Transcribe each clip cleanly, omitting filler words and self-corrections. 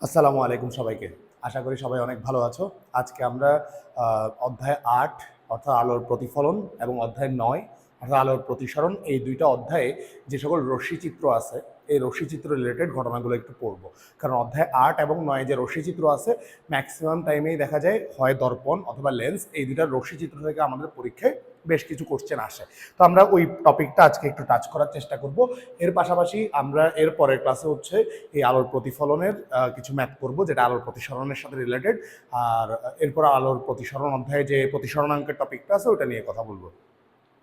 আসসালামু আলাইকুম সবাইকে। আশা করি সবাই অনেক ভালো আছো। আজকে আমরা অধ্যায় ৮ অর্থাৎ আলোর প্রতিফলন এবং অধ্যায় ৯ অর্থাৎ আলোর প্রতিসরণ এই দুইটা অধ্যায়ে যে সকল রশ্মিচিত্র আছে এই রশ্মিচিত্র রিলেটেড ঘটনাগুলো একটু পড়ব। কারণ অধ্যায় ৮ এবং ৯ যে রশ্মিচিত্র আছে ম্যাক্সিমাম টাইমেই দেখা যায় হয় দর্পণ অথবা লেন্স, এই দুইটার রশ্মিচিত্র থেকে আমাদের পরীক্ষায় বেশ কিছু কোশ্চেন আসে। তো আমরা ওই টপিকটা আজকে একটু টাচ করার চেষ্টা করব। এর পাশাপাশি আমরা এর পরের ক্লাসে হচ্ছে এই আলোর প্রতিফলনের কিছু ম্যাথ করব, যেটা আলোর প্রতিসরণের সাথে রিলেটেড। আর এরপর আলোর প্রতিসরণ অধ্যায়ে যে প্রতিসরণাঙ্কের টপিকটা আছে ওটা নিয়ে কথা বলবো।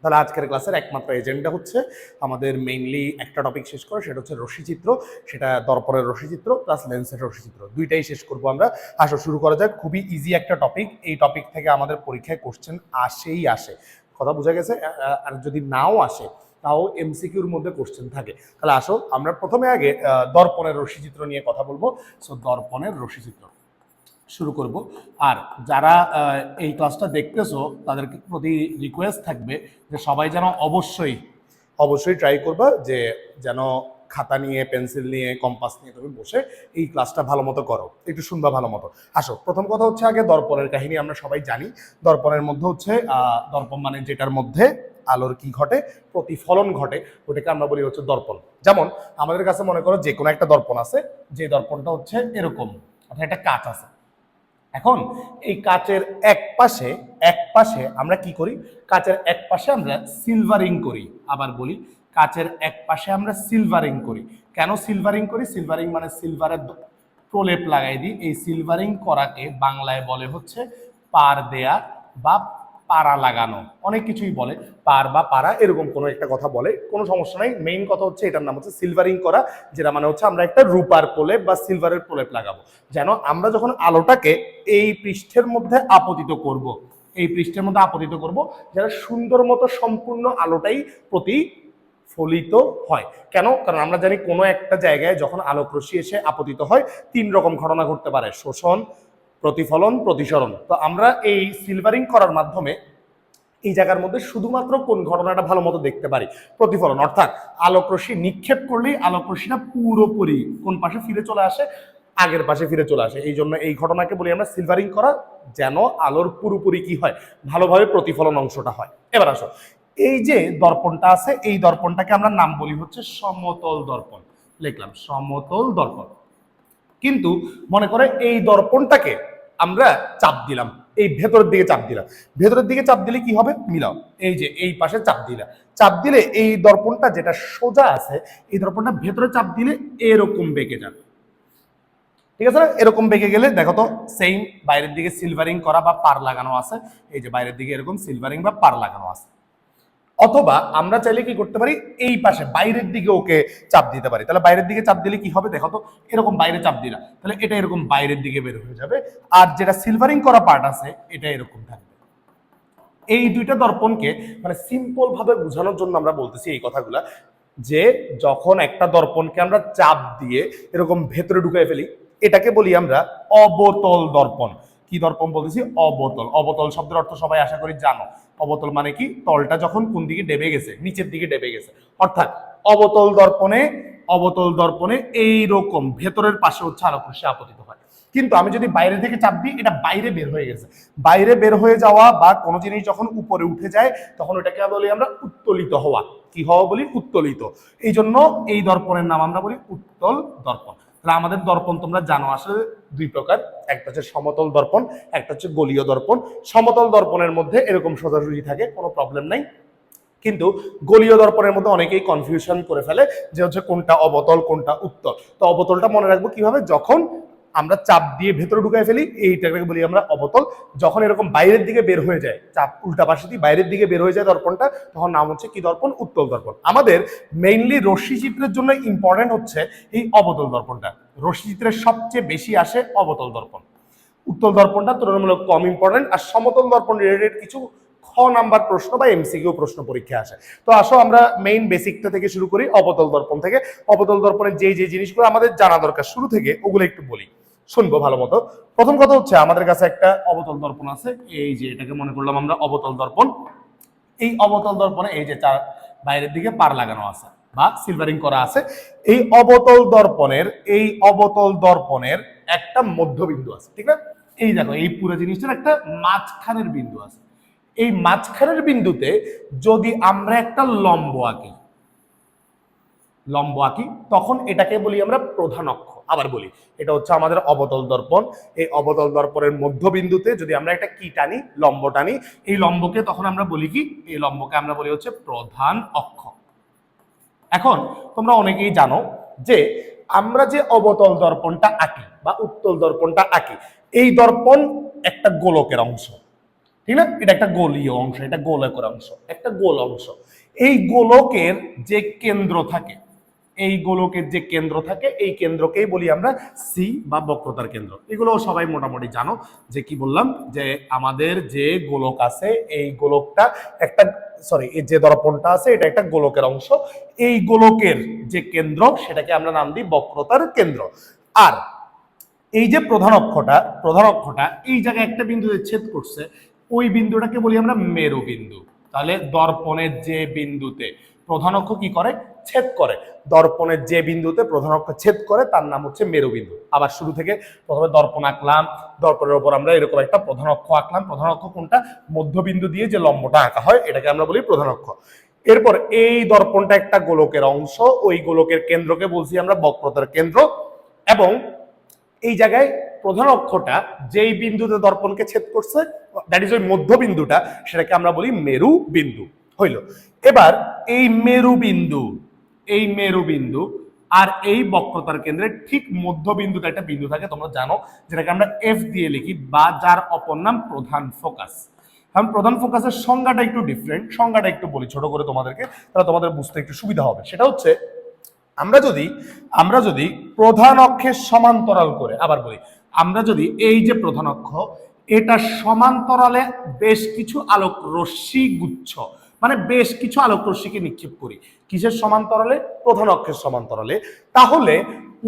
তাহলে আজকের ক্লাসের একমাত্র এজেন্ডা হচ্ছে আমাদের মেইনলি একটা টপিক শেষ করে, সেটা হচ্ছে রশ্মিচিত্র। সেটা দর্পণের রশ্মিচিত্র প্লাস লেন্সের রশ্মিচিত্র, দুইটাই শেষ করব আমরা। আসো শুরু করা যাক। খুবই ইজি একটা টপিক, এই টপিক থেকে আমাদের পরীক্ষায় কোশ্চেন আসেই আসে, কথা বোঝা গেছে। আর যদি নাও আসে তাও এমসিকিউর মধ্যে কোশ্চেন থাকে। তাহলে আসো আমরা প্রথমে আগে দর্পণের রশ্মিচিত্র নিয়ে কথা বলবো। সো দর্পণের রশ্মিচিত্র শুরু করব। আর যারা এই ক্লাসটা দেখতেছো তাদের প্রতি রিকোয়েস্ট থাকবে যে সবাই যেন অবশ্যই ট্রাই করবা যে যেন খাতা নিয়ে পেন্সিল নিয়ে কম্পাস নিয়ে তুমি বসে এই ক্লাসটা ভালো মতো করো, একটু শুনবা ভালো মতো। আসো, প্রথম কথা হচ্ছে আগে দর্পণের কাহিনী আমরা সবাই জানি। দর্পণের মধ্যে হচ্ছে দর্পণ মানে যেটার মধ্যে আলোর কি ঘটে, প্রতিফলন ঘটে, ওটাকে আমরা বলি হচ্ছে দর্পণ। যেমন আমাদের কাছে মনে করো যে কোনো একটা দর্পণ আছে, যে দর্পণটা হচ্ছে এরকম, অর্থাৎ একটা কাঁচ আছে। এখন এই কাচের এক পাশে আমরা কি করি, কাচের এক পাশে আমরা সিলভারিং করি। আবার বলি, কাচের এক পাশে আমরা সিলভারিং করি। কেন সিলভারিং করি? সিলভারিং মানে সিলভারের প্রলেপ লাগাই দিই। এই সিলভারিং করাকে বাংলায় বলে হচ্ছে পার দেয়া বা পাড়া লাগানো, অনেক কিছুই বলে, পার বা পাড়া এরকম কোনো একটা কথা বলে, কোনো সমস্যা নাই। মেইন কথা হচ্ছে এটার নাম হচ্ছে সিলভারিং করা, যেটা মানে হচ্ছে আমরা একটা রূপার প্রলেপ বা সিলভারের প্রলেপ লাগাবো, যেন আমরা যখন আলোটাকে এই পৃষ্ঠের মধ্যে আপতিত করব, যেন সুন্দর মতো সম্পূর্ণ আলোটাই প্রতিফলিত হয়। কেন? কারণ আমরা জানি কোনো একটা জায়গায় যখন আলোক রশ্মি এসে আপতিত হয় 3 রকম ঘটনা ঘটতে পারে: শোষণ, প্রতিফলন, প্রতিসরণ। তো আমরা এই সিলভারিং করার মাধ্যমে এই জায়গার মধ্যে শুধুমাত্র কোন ঘটনাটা ভালো মতো দেখতে পারি, প্রতিফলন। অর্থাৎ আলোক রশ্মি নিক্ষেপ করলেই আলোক রশ্মিটা পুরোপুরি কোন পাশে ফিরে চলে আসে, আগের পাশে ফিরে চলে আসে। এই জন্য এই ঘটনাকে বলি আমরা সিলভারিং করা, যেন আলোর পুরোপুরি কি হয়, ভালোভাবে প্রতিফলন অংশটা হয়। এবার আসো, এই যে দর্পণটা আছে এই দর্পণটাকে আমরা নাম বলি হচ্ছে সমতল দর্পণ। লিখলাম সমতল দর্পণ। কিন্তু মনে করে এই দর্পণটাকে আমরা চাপ দিলাম, এই ভেতরের দিকে চাপ দিলাম। ভেতরের দিকে চাপ দিলে কি হবে? মিলাও, এই যে এই পাশে চাপ দিলে এই দর্পণটা যেটা সোজা আছে, এই দর্পণটা ভেতরে চাপ দিলে এরকম বেঁকে যাবে। ঠিক আছে না? এরকম বেঁকে গেলে দেখো তো সেম বাইরের দিকে সিলভারিং করা বা পার লাগানো আছে, এই যে বাইরের দিকে এরকম সিলভারিং বা পার লাগানো আছে। অথবা আমরা চাইলে কি করতে পারি, এই পাশে বাইরের দিকে ওকে চাপ দিতে পারি। তাহলে বাইরের দিকে চাপ দিলে কি হবে দেখো তো, এরকম বাইরে চাপ দিলা, তাহলে এটা এরকম বাইরের দিকে বের হয়ে যাবে। আর যেটা সিলভারিং করা পার্ট আছে এটা এরকম থাকবে। এই দুইটা দর্পণকে মানে সিম্পল ভাবে বোঝানোর জন্য আমরা বলতেছি এই কথাগুলা, যে যখন একটা দর্পণকে আমরা চাপ দিয়ে এরকম ভেতরে ঢুকাই ফেলি, এটাকে বলি আমরা অবতল দর্পণ। কি দর্পণ বলতেছি? অবতল। অবতল শব্দের অর্থ সবাই আশা করি জানো। অবতল মানে কি? তলটা যখন কোন দিকে ডেবে গেছে, নিচের দিকে ডেবে গেছে। অর্থাৎ অবতল দর্পণে এইরকম ভেতরের পাশে হচ্ছে আলোক রশ্মি আপতিত হয়। কিন্তু আমি যদি বাইরে থেকে চাপ দিই, এটা বাইরে বের হয়ে গেছে। বাইরে বের হয়ে যাওয়া বা কোনো জিনিস যখন উপরে উঠে যায় তখন ওটাকে বলি আমরা উত্তোলিত হওয়া। কি হওয়া বলি? উত্তোলিত। এই জন্য এই দর্পণের নাম আমরা বলি উত্তল দর্পণ। তাহলে আমাদের দর্পণ তোমরা জানো আসলে দুই প্রকার, একটা হচ্ছে সমতল দর্পণ, একটা হচ্ছে গলীয় দর্পণ। সমতল দর্পণের মধ্যে এরকম সোজাসুজি থাকে, কোনো প্রবলেম নাই। কিন্তু গলীয় দর্পণের মধ্যে অনেকেই কনফিউশন করে ফেলে যে হচ্ছে কোনটা অবতল কোনটা উত্তল। তো অবতলটা মনে রাখবো কিভাবে, যখন আমরা চাপ দিয়ে ভেতরে ঢুকাই ফেলি এইটাকে বলি আমরা অবতল। যখন এরকম বাইরের দিকে বের হয়ে যায়, চাপ উল্টা পাশে দিয়ে বাইরের দিকে বের হয়ে যায় দর্পণটা, তখন নাম হচ্ছে কি দর্পণ? উত্তল দর্পণ। আমাদের মেইনলি রশ্মিচিত্রের জন্য ইম্পর্টেন্ট হচ্ছে এই অবতল দর্পণটা। রশ্মিচিত্রের সবচেয়ে বেশি আসে অবতল দর্পণ। উত্তল দর্পণটা তুলনামূলক কম ইম্পর্টেন্ট। আর সমতল দর্পণ রিলেটেড কিছু খ নাম্বার প্রশ্ন বা এমসিকিউ প্রশ্ন পরীক্ষা আসে। তো আসো আমরা মেইন বেসিকটা থেকে শুরু করি, অবতল দর্পণ থেকে। অবতল দর্পণের যে যে জিনিসগুলো আমাদের জানা দরকার শুরু থেকে ওগুলো একটু বলি, শুনবো ভালো মতো। প্রথম কথা হচ্ছে আমাদের কাছে একটা অবতল দর্পণ আছে, এই যে এটাকে মনে করলাম আমরা অবতল দর্পণ। এই অবতল দর্পণে এই যে চার বাইরের দিকে পার লাগানো আছে, বা সিলভারিং করা আছে। এই অবতল দর্পণের একটা মধ্যবিন্দু আছে, ঠিক না? এই দেখো, এই পুরো জিনিসটার একটা মাঝখানের বিন্দু আছে। এই মাঝখানের বিন্দুতে যদি আমরা একটা লম্ব আঁকি তখন এটাকে বলি আমরা প্রধান অক্ষ। আবার বলি, এটা হচ্ছে আমাদের অবতল দর্পণ। এই অবতল দর্পণের মধ্যবিন্দুতে যদি আমরা একটা কি টানি, লম্ব টানি, এই লম্বকে তখন আমরা বলি কি, এই লম্বকে আমরা বলি হচ্ছে প্রধান অক্ষ। এখন তোমরা অনেকেই জানো যে আমরা যে অবতল দর্পণটা আঁকি বা উত্তল দর্পণটা আঁকি, এই দর্পণ একটা গোলকের অংশ, ঠিক না? এটা একটা গোলীয় অংশ, এটা গোলকের অংশ, একটা গোল অংশ। এই গোলকের যে কেন্দ্র থাকে, এই কেন্দ্রকেই বলি আমরা সি বা বক্রতার কেন্দ্র। এগুলো সবাই মোটামুটি জানো যে কি বললাম, যে আমাদের যে গোলক আছে এই গোলকটা একটা এই যে দর্পণটা আছে এটা একটা গোলকের অংশ। এই গোলকের যে কেন্দ্র সেটাকে আমরা নাম দিই বক্রতার কেন্দ্র। আর এই যে প্রধান অক্ষটা এই জায়গায় একটা বিন্দুতে ছেদ করছে, ওই বিন্দুটাকে বলি আমরা মেরুবিন্দু। তাহলে দর্পণের যে বিন্দুতে প্রধান অক্ষ কি করে, ছেদ করে, দর্পণের যে বিন্দুতে প্রধান অক্ষ ছেদ করে তার নাম হচ্ছে মেরুবিন্দু। আবার শুরু থেকে প্রথমে দর্পণ আঁকলাম, দর্পণের উপর আমরা এরকম একটা প্রধান অক্ষ আঁকলাম। প্রধান অক্ষ কোনটা, মধ্যবিন্দু দিয়ে যে লম্বটা আঁকা হয় এটাকে আমরা বলি প্রধান অক্ষ। এরপর এই দর্পণটা একটা গোলকের অংশ, ওই গোলকের কেন্দ্রকে বলছি আমরা বক্রতার কেন্দ্র। এবং এই জায়গায় প্রধান অক্ষটা যেই বিন্দুতে দর্পণকে ছেদ করছে, দ্যাট ইজ ওই মধ্যবিন্দুটা, সেটাকে আমরা বলি মেরু বিন্দু। হইল। এবার এই মেরুবিন্দু আর এই বক্রতার কেন্দ্রের ঠিক মধ্যবিন্দুতে একটা বিন্দু থাকে, তোমরা জানো, যেটাকে আমরা এফ দিয়ে লিখি বা যার অপর নাম প্রধান ফোকাস। কারণ প্রধান ফোকাসের সংজ্ঞাটা একটু ডিফারেন্ট, সংজ্ঞাটা একটু বলি ছোট করে তোমাদেরকে, তাহলে তোমাদের বুঝতে একটু সুবিধা হবে। সেটা হচ্ছে আমরা যদি প্রধান অক্ষের সমান্তরাল করে, আবার বলি, আমরা যদি এই যে প্রধান অক্ষ এটা সমান্তরালে বেশ কিছু আলোক রশ্মি গুচ্ছ, মানে বেশ কিছু আলোক রশ্মিকে নিক্ষেপ করি, কিসের সমান্তরালে, প্রধান অক্ষের সমান্তরালে, তাহলে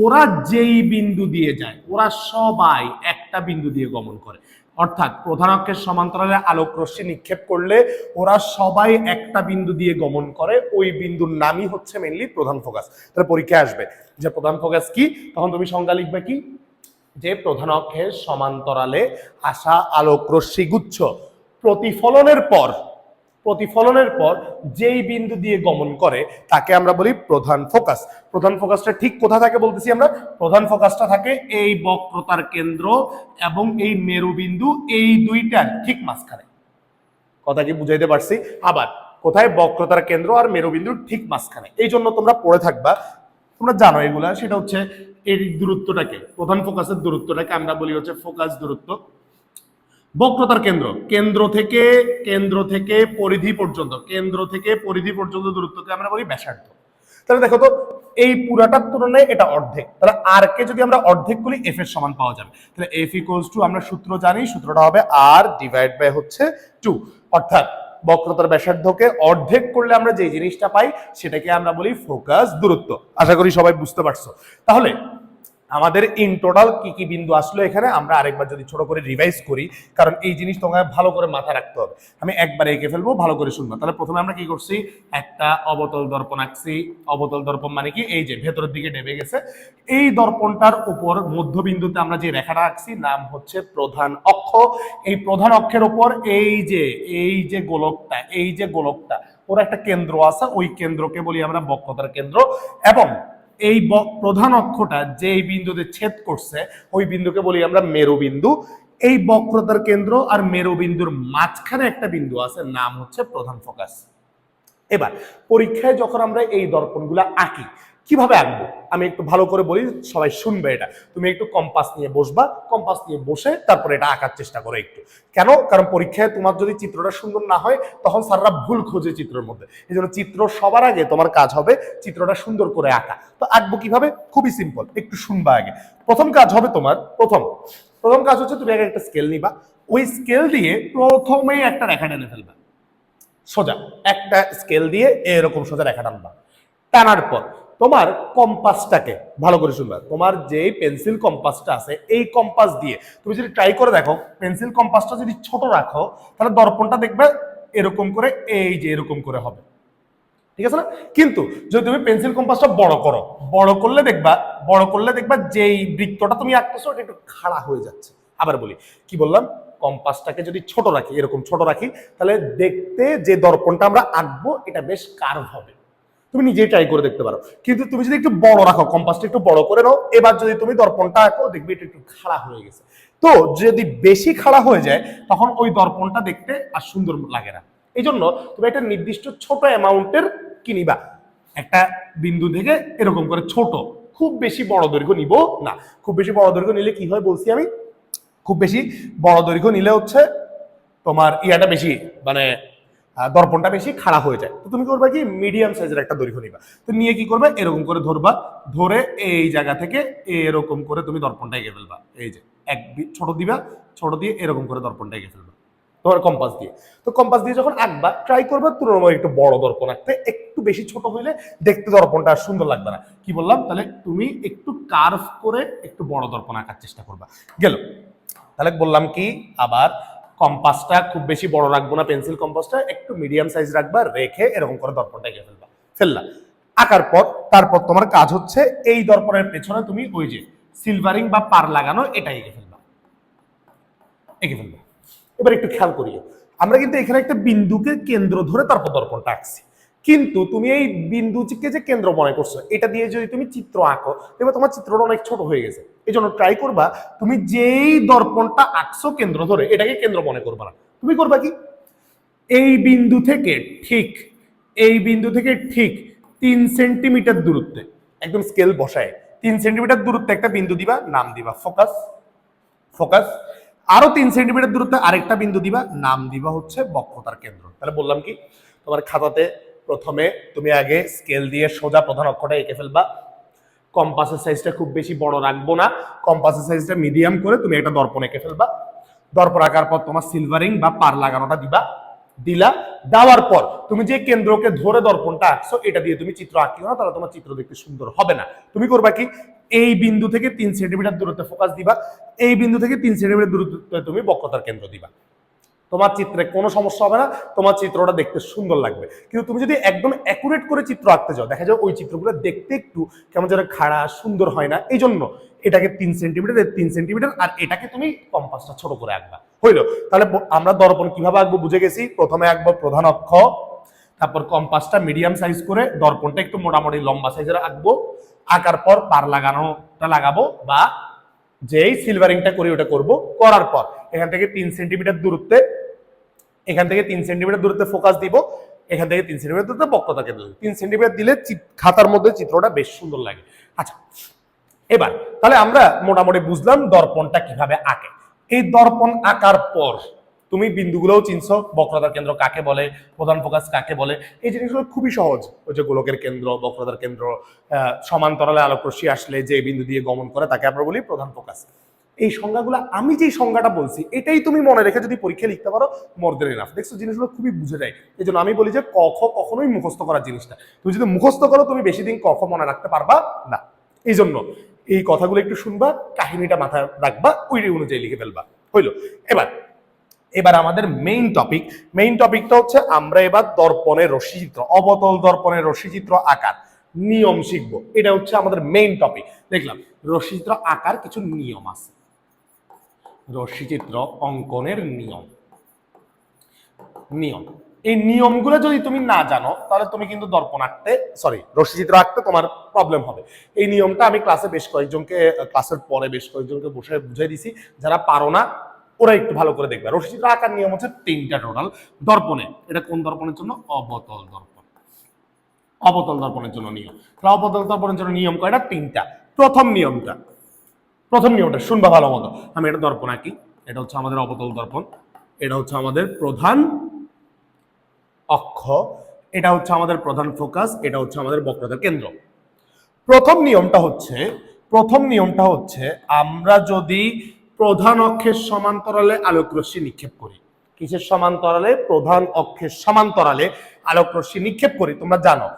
ওরা যেই বিন্দু দিয়ে যায় ওরা সবাই একটা বিন্দু দিয়ে গমন করে। অর্থাৎ প্রধান অক্ষের সমান্তরালে আলোক রশ্মি নিক্ষেপ করলে ওরা সবাই একটা বিন্দু দিয়ে গমন করে, ওই বিন্দুর নামই হচ্ছে মেইনলি প্রধান ফোকাস। তাহলে পরীক্ষায় আসবে যে প্রধান ফোকাস কি, তখন তুমি সংজ্ঞা লিখবে কি, যে প্রধান অক্ষের সমান্তরালে আসা আলোক রশ্মি গুচ্ছ প্রতিফলনের পর যেই বিন্দু দিয়ে গমন করে তাকে আমরা বলি প্রধান ফোকাস। প্রধান ফোকাসটা ঠিক কোথা থাকে বলতেছি আমরা, প্রধান ফোকাসটা থাকে এই বক্রতার কেন্দ্র এবং এই মেরুবিন্দু, এই দুইটার ঠিক মাঝখানে। কথা কি বুঝাইতে পারছি? আবার কোথায়, বক্রতার কেন্দ্র আর মেরুবিন্দুর ঠিক মাঝখানে। এই জন্য তোমরা পড়ে থাকবা, তোমরা জানো এগুলা, সেটা হচ্ছে এর দূরত্বটাকে, প্রধান ফোকাসের দূরত্বটাকে আমরা বলি হচ্ছে ফোকাস দূরত্ব। বক্রতার কেন্দ্র থেকে পরিধি পর্যন্ত দূরত্বকে আমরা বলি ব্যাসার্ধ। তাহলে দেখো তো, এই পুরাটার তুলনায় এটা অর্ধেক, তাহলে আর কে যদি আমরা অর্ধেক করি এফ এর সমান পাওয়া যাবে। তাহলে এফ ইকুয়ালস টু, আমরা সূত্র জানি, সূত্রটা হবে আর ডিভাইড বাই হচ্ছে 2। অর্থাৎ বক্রতার ব্যাসার্ধকে অর্ধেক করলে আমরা যে জিনিসটা পাই সেটাকে আমরা বলি ফোকাস দূরত্ব। আশা করি সবাই বুঝতে পারছো। তাহলে আমাদের ইন টোটাল কি কি বিন্দু আসলো এখানে, আমরা আরেকবার যদি ছোট করে রিভাইজ করি, কারণ এই জিনিস তোমাকে ভালো করে মাথায় রাখতে হবে। আমি একবার এঁকে ফেলবো, ভালো করে শুনবো। তাহলে প্রথমে আমরা কি করছি, একটা অবতল দর্পণ আঁকছি। অবতল দর্পণ মানে কি, এই যে ভেতরের দিকে ডেবে গেছে, এই দর্পণটার উপর মধ্যবিন্দুতে আমরা যে রেখাটা আঁকছি নাম হচ্ছে প্রধান অক্ষ। এই প্রধান অক্ষের উপর এই যে গোলকটা ওর একটা কেন্দ্র আছে, ওই কেন্দ্রকে বলি আমরা বক্রতার কেন্দ্র। এবং এই প্রধান অক্ষটা যেই বিন্দুতে ছেদ করছে ওই বিন্দুকে বলি আমরা মেরুবিন্দু। এই বক্রতার কেন্দ্র আর মেরুবিন্দুর মাঝখানে একটা বিন্দু আছে, নাম হচ্ছে প্রধান ফোকাস। এবার পরীক্ষায় যখন আমরা এই দর্পণগুলো আঁকি, কিভাবে আঁকবো আমি একটু ভালো করে বলি, সবাই শুনবে এটা। তুমি একটু কম্পাস নিয়ে বসবা, কম্পাস নিয়ে বসে তারপরে এটা আঁকার চেষ্টা করো একটু। কেন? কারণ পরীক্ষায় তোমার যদি চিত্রটা সুন্দর না হয় তখন স্যাররা ভুল খোঁজে চিত্রের মধ্যে। এই জন্য চিত্র সবার আগে তোমার কাজ হবে চিত্রটা সুন্দর করে আঁকা। তো আঁকবো কিভাবে, খুবই সিম্পল, একটু শুনবা আগে। প্রথম কাজ হবে তোমার, প্রথম কাজ হচ্ছে তুমি আগে একটা স্কেল নিবা, ওই স্কেল দিয়ে প্রথমেই একটা রেখা টেনে ফেলবা, সোজা একটা স্কেল দিয়ে এরকম সোজা রেখা টানবা। টানার পর তোমার কম্পাসটাকে ভালো করে শুনবা, তোমার যে পেন্সিল কম্পাসটা আছে এই কম্পাস দিয়ে তুমি যদি ট্রাই করে দেখো, পেন্সিল কম্পাসটা যদি ছোট রাখো তাহলে দর্পণটা দেখবে এরকম করে, এই যে এরকম করে হবে। ঠিক আছে না? কিন্তু যদি তুমি পেন্সিল কম্পাসটা বড় করলে দেখবা যেই বৃত্তটা তুমি আঁকতেছো ওটা একটু খাড়া হয়ে যাচ্ছে। আবার বলি, কি বললাম, কম্পাসটাকে যদি ছোট রাখি, এরকম ছোট রাখি, তাহলে দেখতে যে দর্পণটা আমরা আঁকবো এটা বেশ কার্ভ হবে। তুমি নিজেই ট্রাই করে দেখতে পারো। কিন্তু তুমি যদি একটু বড় রাখো, কম্পাসটা একটু বড় করে নাও, এবার যদি তুমি দর্পণটা আঁকো দেখবে এটা একটু খাড়া হয়ে গেছে। তো যদি বেশি খাড়া হয়ে যায় তখন ওই দর্পণটা দেখতে আর সুন্দর লাগে না। এই জন্য তুমি একটা নির্দিষ্ট ছোট অ্যামাউন্টের কি নিবা, একটা বিন্দু থেকে এরকম করে ছোট, খুব বেশি বড় দৈর্ঘ্য নিব না। খুব বেশি বড় দৈর্ঘ্য নিলে কি হয় বলছি আমি, খুব বেশি বড় দৈর্ঘ্য নিলে হচ্ছে তোমার ইয়াটা বেশি, মানে দর্পণটা বেশি খাড়া হয়ে যায়। তো তুমি করবা কি, মিডিয়াম সাইজের একটা দৈর্ঘ্য নিবা। তো নিয়ে কি করবে, এরকম করে ধরবা, ধরে এই জায়গা থেকে এরকম করে তুমি দর্পণটা এঁকে ফেলবা। এই যে ছোট দিবা, ছোট দিয়ে এরকম করে দর্পণটা এঁকে ফেলবা তোমার কম্পাস দিয়ে। তো কম্পাস দিয়ে যখন আঁকবা ট্রাই করবা তুলনামূলক একটু বড় দর্পণ আঁকতে, একটু বেশি ছোট হইলে দেখতে দর্পণটা আর সুন্দর লাগবে না। কি বললাম, তাহলে তুমি একটু কার্ভ করে একটু বড় দর্পণ আঁকার চেষ্টা করবা। গেল, তাহলে বললাম কি, আবার কম্পাসটা খুব বেশি বড় রাখবো না, পেন্সিল কম্পাসটা একটু মিডিয়াম সাইজ রাখবা, রেখে এরকম করে দর্পণটা এঁকে ফেললা। আঁকার পর তারপর তোমার কাজ হচ্ছে এই দর্পণের পেছনে তুমি ওই যে সিলভারিং বা পার লাগানো এটা এঁকে ফেলবা। এবার একটু খেয়াল করিও, আমরা কিন্তু এখানে একটা বিন্দুকে কেন্দ্র ধরে তারপর দর্পণটা আঁকছি, কিন্তু তুমি এই বিন্দুকে যে কেন্দ্র মনে করছো এটা দিয়ে যদি তুমি চিত্র আঁকো দেখবে তোমার চিত্রটা অনেক ছোট হয়ে গেছে। এই জন্য ট্রাই করবা তুমি যেই দর্পণটা আঁকছো কেন্দ্র ধরে এটাকে কেন্দ্র মনে করবা না। তুমি করবা কি, এই বিন্দু থেকে ঠিক 3 সেন্টিমিটার দূরত্বে, একদম স্কেল বসায় 3 সেন্টিমিটার দূরত্বে একটা বিন্দু দিবা, নাম দিবা ফোকাস। আরো 3 সেন্টিমিটার দূরত্বে আরেকটা বিন্দু দিবা, নাম দিবা হচ্ছে বক্রতার কেন্দ্র। তাহলে বললাম কি, তোমার খাতাতে প্রথমে তুমি আগে স্কেল দিয়ে সোজা প্রধান অক্ষটা এঁকে ফেলবা। কম্পাসের সাইজটা খুব বেশি বড় রাখবো না, কম্পাসের সাইজটা মিডিয়াম করে তুমি একটা দর্পণ এঁকে ফেলবা। দর্পণ আঁকার পর তোমার সিলভারিং বা পার লাগানোটা দিলা। দেওয়ার পর তুমি যে কেন্দ্রকে ধরে দর্পণটা আঁকছো এটা দিয়ে তুমি চিত্র আঁকিও না, তাহলে তোমার চিত্র দেখতে সুন্দর হবে না। তুমি করবা কি, এই বিন্দু থেকে 3 সেন্টিমিটার দূরত্বে ফোকাস দিবা, এই বিন্দু থেকে 3 সেন্টিমিটার দূরত্বে তুমি বক্রতার কেন্দ্র দিবা। তোমার চিত্রে কোনো সমস্যা হবে না, তোমার চিত্রটা দেখতে সুন্দর লাগবে। কিন্তু তুমি যদি একদম অ্যাকুরেট করে চিত্র আঁকতে যাও দেখা যায় ওই চিত্রগুলো দেখতে একটু কেমন যেন খাড়া, সুন্দর হয় না। এই জন্য এটাকে 3 সেন্টিমিটার আর এটাকে তুমি কম্পাসটা ছোট করে আঁকবা। হইলো, তাহলে আমরা দর্পণ কিভাবে আঁকবো বুঝে গেছি। প্রথমে আঁকবো প্রধান অক্ষ, তারপর কম্পাসটা মিডিয়াম সাইজ করে দর্পণটা একটু মোটামুটি লম্বা সাইজের আঁকবো। আঁকার পর পার লাগানোটা লাগাবো বা যেই সিলভারিংটা করি ওটা করব। করার পর এখান থেকে 3 সেন্টিমিটার দূরত্বে ফোকাস দিব, এখান থেকে 3 সেন্টিমিটার দূরত্বে বক্রতা কেন্দ্র। 3 সেন্টিমিটার দিলে খাতার মধ্যে চিত্রটা বেশ সুন্দর লাগে। আচ্ছা, এবার তাহলে আমরা মোটামুটি বুঝলাম দর্পণটা কিভাবে আঁকে। এই দর্পণ আঁকার পর তুমি বিন্দুগুলোও চিনছো, বক্রতার কেন্দ্র কাকে বলে, প্রধান ফোকাস কাকে বলে। এই জিনিসগুলো খুবই সহজ, ওই যে গোলকের কেন্দ্র, বক্রতার কেন্দ্র, সমান্তরালে আলোকরশ্মি আসলে যে বিন্দু দিয়ে গমন করে তাকে আমরা বলি প্রধান ফোকাস। এই সংজ্ঞাগুলো আমি যেই সংজ্ঞাটা বলছি এটাই তুমি মনে রেখে যদি পরীক্ষা লিখতে পারো মোর দেন এনাফ। দেখছো জিনিসগুলো খুবই বুঝে যায়। এই জন্য আমি বলি যে কখনোই মুখস্থ করার জিনিসটা, তুমি যদি মুখস্থ করো তুমি বেশি দিন মনে রাখতে পারবা না। এই জন্য এই কথাগুলো একটু শুনবা, কাহিনীটা মাথায় রাখবা, ওই অনুযায়ী লিখে ফেলবা। হইলো, এবার আমাদের মেইন টপিকটা হচ্ছে আমরা এবার দর্পণের রশ্মিচিত্র, অবতল দর্পণের রশ্মিচিত্র আকার নিয়ম শিখবো। এটা হচ্ছে আমাদের মেইন টপিক। দেখলাম রশ্মিচিত্র আকার কিছু নিয়ম আছে, রশ্মিচিত্র অঙ্কনের নিয়ম। এই নিয়মগুলো যদি তুমি না জানো তাহলে তুমি কিন্তু রশ্মিচিত্র আঁকতে তোমার প্রবলেম হবে। এই নিয়মটা আমি ক্লাসের পরে বেশ কয়েকজনকে বসে বুঝাই দিছি। যারা পারো না ওরা একটু ভালো করে দেখবে। রশ্মিচিত্র আঁকার নিয়ম হচ্ছে 3টা টোটাল দর্পণে। এটা কোন দর্পণের জন্য? অবতল দর্পণের জন্য নিয়ম। অবতল দর্পণের জন্য নিয়ম কয়টা? 3টা। প্রথম নিয়মটা শুনবা ভালো মতো। আমি এটা দর্পণ আঁকি, এটা হচ্ছে আমাদের অবতল দর্পণ, এটা হচ্ছে আমাদের প্রধান অক্ষ, এটা হচ্ছে আমাদের প্রধান ফোকাস, এটা হচ্ছে আমাদের বক্রতার কেন্দ্র। প্রথম নিয়মটা হচ্ছে আমরা যদি প্রধান অক্ষের সমান্তরালে আলোক রশ্মি নিক্ষেপ করি। কিসের সমান্তরালে? প্রধান অক্ষের সমান্তরালে আলোক রশ্মি নিক্ষেপ করি। তোমরা জানো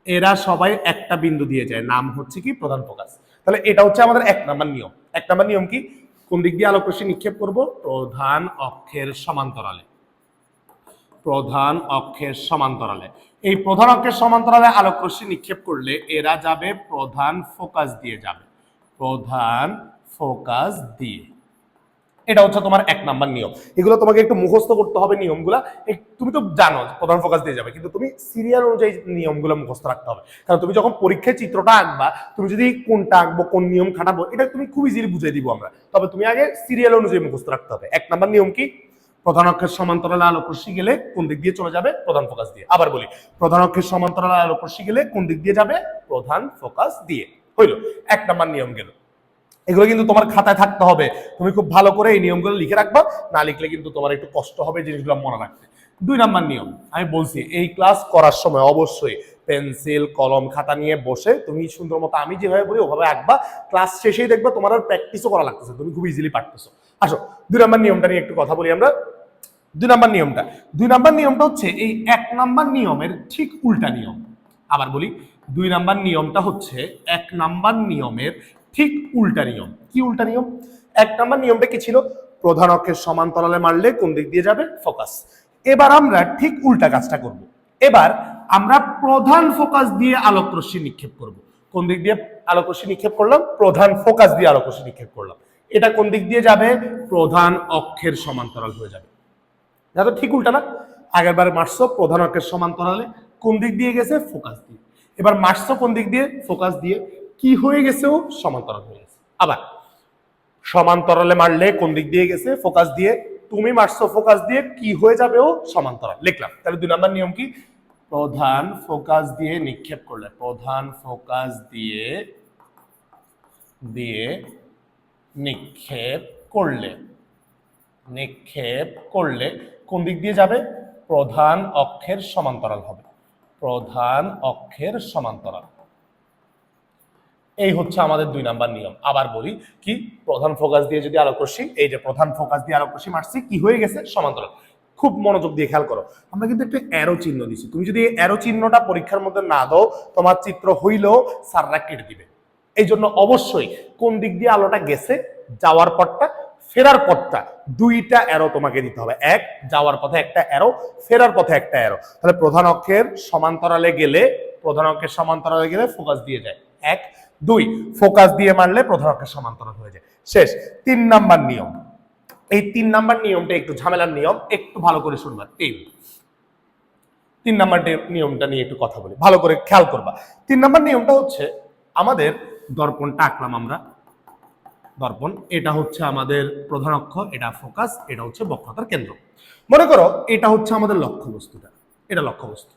এরা সবাই একটা বিন্দু দিয়ে যায়, নাম হচ্ছে কি? প্রধান ফোকাস। তাহলে এটা হচ্ছে আমাদের 1 নম্বর নিয়ম। 1 নম্বর নিয়ম কি? কোন দিক দিয়ে আলোক রশ্মি নিক্ষেপ করব? প্রধান অক্ষের সমান্তরালে। প্রধান অক্ষের সমান্তরালে। এই প্রধান অক্ষের সমান্তরালে আলোক রশ্মি নিক্ষেপ করলে এরা যাবে প্রধান ফোকাস দিয়ে যাবে, প্রধান ফোকাস দিয়ে। এটা হচ্ছে তোমার 1 নাম্বার নিয়ম। এগুলো তোমাকে একটু মুখস্থ করতে হবে নিয়মগুলা। তুমি তো জানো প্রধান ফোকাস দিয়ে যাবে, কিন্তু তুমি সিরিয়াল অনুযায়ী নিয়মগুলো মুখস্থ রাখতে হবে। কারণ তুমি যখন পরীক্ষায় চিত্রটা আঁকবা, তুমি যদি কোনটা আঁকবো, কোন নিয়ম খাটাবো, এটা তুমি খুব ইজিলি বুঝিয়ে দিব আমরা। তবে তুমি আগে সিরিয়াল অনুযায়ী মুখস্থ রাখতে হবে। 1 নাম্বার নিয়ম কি? প্রধান অক্ষের সমান্তরালে আলোক রশ্মি গেলে কোন দিক দিয়ে চলে যাবে? প্রধান ফোকাস দিয়ে। আবার বলি, প্রধান অক্ষের সমান্তরালে আলোক রশ্মি গেলে কোন দিক দিয়ে যাবে? প্রধান ফোকাস দিয়ে। হইল 1 নাম্বার নিয়ম গেল। এগুলো কিন্তু তোমার খাতায় থাকতে হবে, তুমি খুব ভালো করে এই নিয়মগুলো লিখে রাখবা, না লিখলে কিন্তু তোমার একটু কষ্ট হবে জিনিসগুলো মনে রাখতে। 2 নাম্বার নিয়ম, আমি বলছি এই ক্লাস করার সময় অবশ্যই পেন্সিল কলম খাতা নিয়ে বসে তুমি সুন্দর মতো আমি যেভাবে বলি ওভাবে আঁকবা। ক্লাস শেষেই দেখবা তোমার আর প্র্যাকটিসও করা লাগতেছে, তুমি খুব ইজিলি পারতেছো। আসো 2 নাম্বার নিয়মটা নিয়ে একটু কথা বলি আমরা। 2 নাম্বার নিয়মটা হচ্ছে এই 1 নাম্বার নিয়মের ঠিক উল্টা নিয়ম। আবার বলি, 2 নাম্বার নিয়মটা হচ্ছে 1 নাম্বার নিয়মের ঠিক উল্টা নিয়ম। কি উল্টা নিয়ম? 1 নাম্বার নিয়মটা কি ছিল? প্রধান অক্ষের সমান্তরালে মারলে কোন দিক দিয়ে যাবে? ফোকাস। এবার আমরা ঠিক উল্টা কাজটা করব। এবার আমরা প্রধান ফোকাস দিয়ে আলোক রশ্মি নিক্ষেপ করব। কোন দিক দিয়ে আলোক রশ্মি নিক্ষেপ করলাম? প্রধান ফোকাস দিয়ে আলোক রশ্মি নিক্ষেপ করলাম। এটা কোন দিক দিয়ে যাবে? প্রধান অক্ষের সমান্তরাল হয়ে যাবে। এটা তো ঠিক উল্টা না? আগের বার মারছো প্রধান অক্ষের সমান্তরালে, কোন দিক দিয়ে গেছে? ফোকাস দিয়ে। এবার মারছো কোন দিক দিয়ে? ফোকাস দিয়ে। কি হয়ে গেছে? ও সমান্তরাল হয়ে গেছে। আবার সমান্তরালে মারলে কোন দিক দিয়ে গেছে? ফোকাস দিয়ে। তুমি মারছো ফোকাস দিয়ে, কি হয়ে যাবে? ও সমান্তরাল। লিখলাম। তাহলে 2 নাম্বার নিয়ম কি? প্রধান ফোকাস দিয়ে নিক্ষেপ করলে, প্রধান ফোকাস দিয়ে নিক্ষেপ করলে কোন দিক দিয়ে যাবে? প্রধান অক্ষের সমান্তরাল হবে, প্রধান অক্ষের সমান্তরাল। এই হচ্ছে আমাদের 2 নাম্বার নিয়ম। আবার বলি, কি? প্রধান ফোকাস দিয়ে যদি আলোক রশ্মি, এই যে প্রধান ফোকাস দিয়ে আলোক রশ্মি মারছি, কি হয়ে গেছে? সমান্তরাল। খুব মনোযোগ দিয়ে খেয়াল করো, আমরা কিন্তু একটা অ্যারো চিহ্ন দিছি। তুমি যদি অ্যারো চিহ্নটা পরীক্ষার মধ্যে না দাও, তোমার চিত্র হইলেও স্যাররা কেটে দিবে। এই জন্য অবশ্যই কোন দিক দিয়ে আলোটা গেছে, যাওয়ার পথটা, ফেরার পথটা, 2টা অ্যারো তোমাকে দিতে হবে। 1 যাওয়ার পথে একটা অ্যারো, ফেরার পথে একটা অ্যারো। তাহলে প্রধান অক্ষের সমান্তরালে গেলে ফোকাস দিয়ে যায় 1, 2 ফোকাস দিয়ে মারলে প্রধান অক্ষের সমান্তরাল হয়ে যায়। শেষ। 3 নাম্বার নিয়ম। এই 3 নাম্বার নিয়মটা একটু ঝামেলার নিয়ম, একটু ভালো করে শুনবা। 3 নাম্বার নিয়মটা নিয়ে একটু কথা বলি, ভালো করে খেয়াল করবা। 3 নাম্বার নিয়মটা হচ্ছে, আমাদের দর্পণটা আঁকলাম আমরা, দর্পণ, এটা হচ্ছে আমাদের প্রধান অক্ষ, এটা ফোকাস, এটা হচ্ছে বক্রতার কেন্দ্র। মনে করো এটা হচ্ছে আমাদের লক্ষ্যবস্তুটা, এটা লক্ষ্যবস্তু।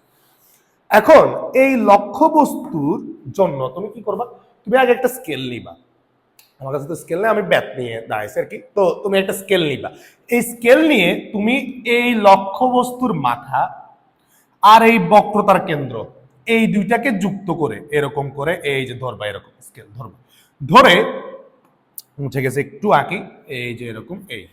এখন এই লক্ষ্যবস্তুর জন্য তুমি কি করবা? তুমি আগে একটা স্কেল নিবা। আমার কাছে তো স্কেল নেই, আমি ব্যাত নিয়ে দাঁড়াইছি আর কি। তো তুমি একটা স্কেল নিবা। এই স্কেল নিয়ে তুমি এই লক্ষ্যবস্তুর মাথা আর এই বক্রতার কেন্দ্র, এই 2টাকে যুক্ত করে এরকম করে এই যে ধরবা, এরকম স্কেল ধরবা, ধরে মুছে গেছে একটু আঁকি, এই যে এরকম। এই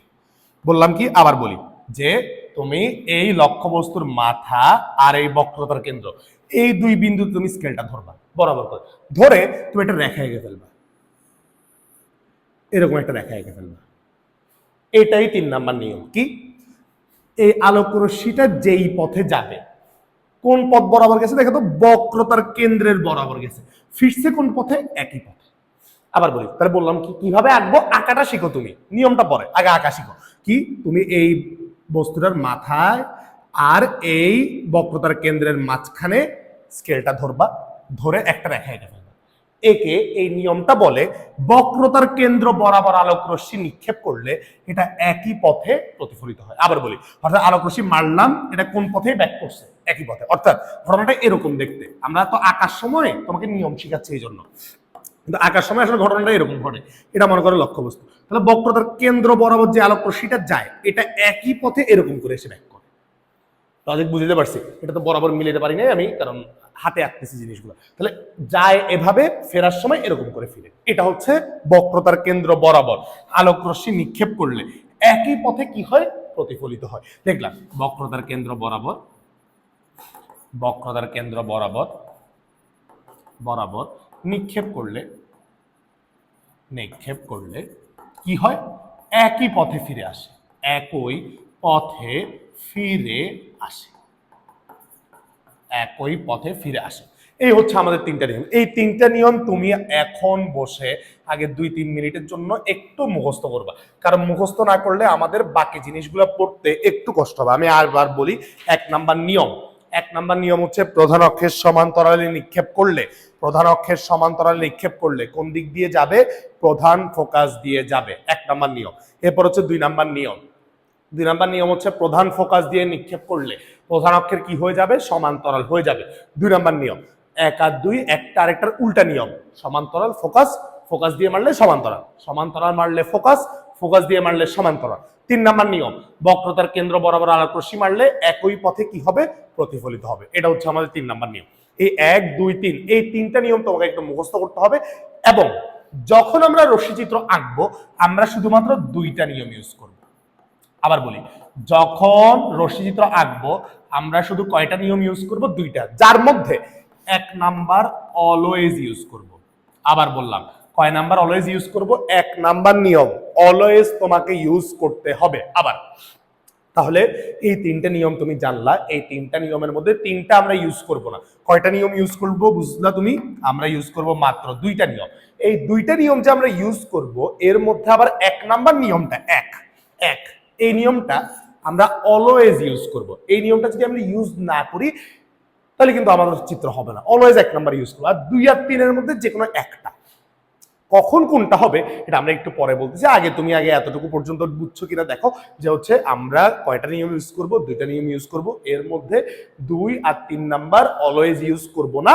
বললাম কি? আবার বলি যে তুমি এই লক্ষ্যবস্তুর মাথা আর এই বক্রতার কেন্দ্র, এই 2 বিন্দু তুমি স্কেলটা ধরবা বরাবর করে, ধরে তুমি একটা রেখা এঁকে ফেলবা, এরকম একটা রেখা এঁকে ফেলবা। এটাই 3 নাম্বার নিয়ম। কি? এই আলোক রশ্মিটা যেই পথে যাবে, কোন পথ বরাবর গেছে? দেখো তো, বক্রতার কেন্দ্রের বরাবর গেছে। ফিরছে কোন পথে? একই পথে। আবার বলি, তাহলে বললাম কি, কিভাবে আঁকবো? আঁকাটা শিখো তুমি, নিয়মটা পরে, আগে আঁকা শিখো। কি? তুমি এই বস্তুটার মাথায় আর এই বক্রতার কেন্দ্রের মাঝখানে স্কেলটা ধরবা, ধরে একটা রেখা এঁকে ফেলবা। একে এই নিয়মটা বলে বক্রতার কেন্দ্র বরাবর আলোক রশ্মি নিক্ষেপ করলে এটা একই পথে প্রতিফলিত হয়। আবার বলি, অর্থাৎ আলোক রশ্মি মারলাম, এটা কোন পথে ব্যাক করছে? একই পথে। অর্থাৎ ঘটনাটা এরকম দেখতে। আমরা তো আঁকার সময় তোমাকে নিয়ম শিখাচ্ছি এই জন্য, কিন্তু আঁকার সময় আসলে ঘটনাটা এরকম ঘটে। এটা মনে করো লক্ষ্যবস্তু। তাহলে বক্রতার কেন্দ্র বরাবর যে আলোক রশ্মিটা যায়, এটা একই পথে এরকম করে এসে ব্যাক করে। লজিক বুঝতে পারছি? এটা তো বরাবর মিলাতে পারি নাই আমি, কারণ হাতে আঁকতেছি জিনিসগুলো। তাহলে যায় এভাবে, ফেরার সময় এরকম করে ফিরে। এটা হচ্ছে বক্রতার কেন্দ্র বরাবর আলোক রশ্মি নিক্ষেপ করলে একই পথে কি হয়? প্রতিফলিত হয়। দেখলাম বক্রতার কেন্দ্র বরাবর নিক্ষেপ করলে কি হয়? একই পথে ফিরে আসে, একই পথে ফিরে আসে, একই পথে ফিরে আসে। এই হচ্ছে আমাদের তিনটা নিয়ম। এই তিনটা নিয়ম তুমি এখন বসে আগে 2-3 মিনিটের জন্য একটু মুখস্থ করবা, কারণ মুখস্থ না করলে আমাদের বাকি জিনিসগুলো পড়তে একটু কষ্ট হবে। আমি আরবার বলি, 1 নাম্বার নিয়ম হচ্ছে প্রধান অক্ষের সমান্তরালে নিক্ষেপ করলে, প্রধান অক্ষের সমান্তরালে নিক্ষেপ করলে কোন দিক দিয়ে যাবে? প্রধান ফোকাস দিয়ে যাবে, 1 নাম্বার নিয়ম। এরপর হচ্ছে 2 নাম্বার নিয়ম। 2 নাম্বার নিয়ম হচ্ছে প্রধান ফোকাস দিয়ে নিক্ষেপ করলে প্রধান অক্ষের কি হয়ে যাবে? সমান্তরাল হয়ে যাবে। 2 নাম্বার নিয়ম। 1 আর 2 একটা আরেকটার উল্টা নিয়ম। সমান্তরাল ফোকাস, ফোকাস দিয়ে মারলে সমান্তরাল, সমান্তরাল মারলে ফোকাস, ফোকাস দিয়ে মারলে সমান্তরাল। 3 নাম্বার নিয়ম, বক্রতার কেন্দ্র বরাবর আলোক রশ্মি মারলে একই পথে কি হবে? প্রতিফলিত হবে। এটা হচ্ছে আমাদের 3 নাম্বার নিয়ম। এই 1, 2, 3 এই তিনটা নিয়ম তোমাকে একটু মুখস্থ করতে হবে। এবং যখন আমরা রশ্মিচিত্র আঁকবো আমরা শুধুমাত্র 2টা নিয়ম ইউজ করব। আবার বলি, যখন রশ্মিচিত্র আঁকবো আমরা শুধু কয়টা নিয়ম ইউজ করব? 2টা, যার মধ্যে 1 নাম্বার অলওয়েজ ইউজ করব। আবার বললাম, কয় নাম্বার অলওয়েজ ইউজ করব? 1 নাম্বার নিয়ম অলওয়েজ তোমাকে ইউজ করতে হবে। আবার তাহলে এই 3টে নিয়ম তুমি জানলা, এই 3টা নিয়মের মধ্যে 3টা আমরা ইউজ করব না। কয়টা নিয়ম ইউজ করব বুঝলা তুমি? আমরা ইউজ করব মাত্র 2টা নিয়ম। এই 2টা নিয়ম যে আমরা ইউজ করব এর মধ্যে আবার 1 নাম্বার নিয়মটা এক এই নিয়মটা আমরা অলওয়েজ ইউজ করব। এই নিয়মটা যদি আমরা ইউজ না করি তাহলে কিন্তু আমাদের চিত্র হবে না। অলওয়েজ 1 নাম্বার ইউজ করবো, আর 2 আর 3 এর মধ্যে যে কোনো একটা। কখন কোনটা হবে এটা আমরা একটু পরে বলতেছি। আগে তুমি এতটুকু পর্যন্ত বুঝছো কিনা দেখো, যে হচ্ছে আমরা কয়টা নিয়ম ইউজ করব? 2টা নিয়ম ইউজ করব। এর মধ্যে 2 আর 3 নাম্বার অলওয়েজ ইউজ করব না,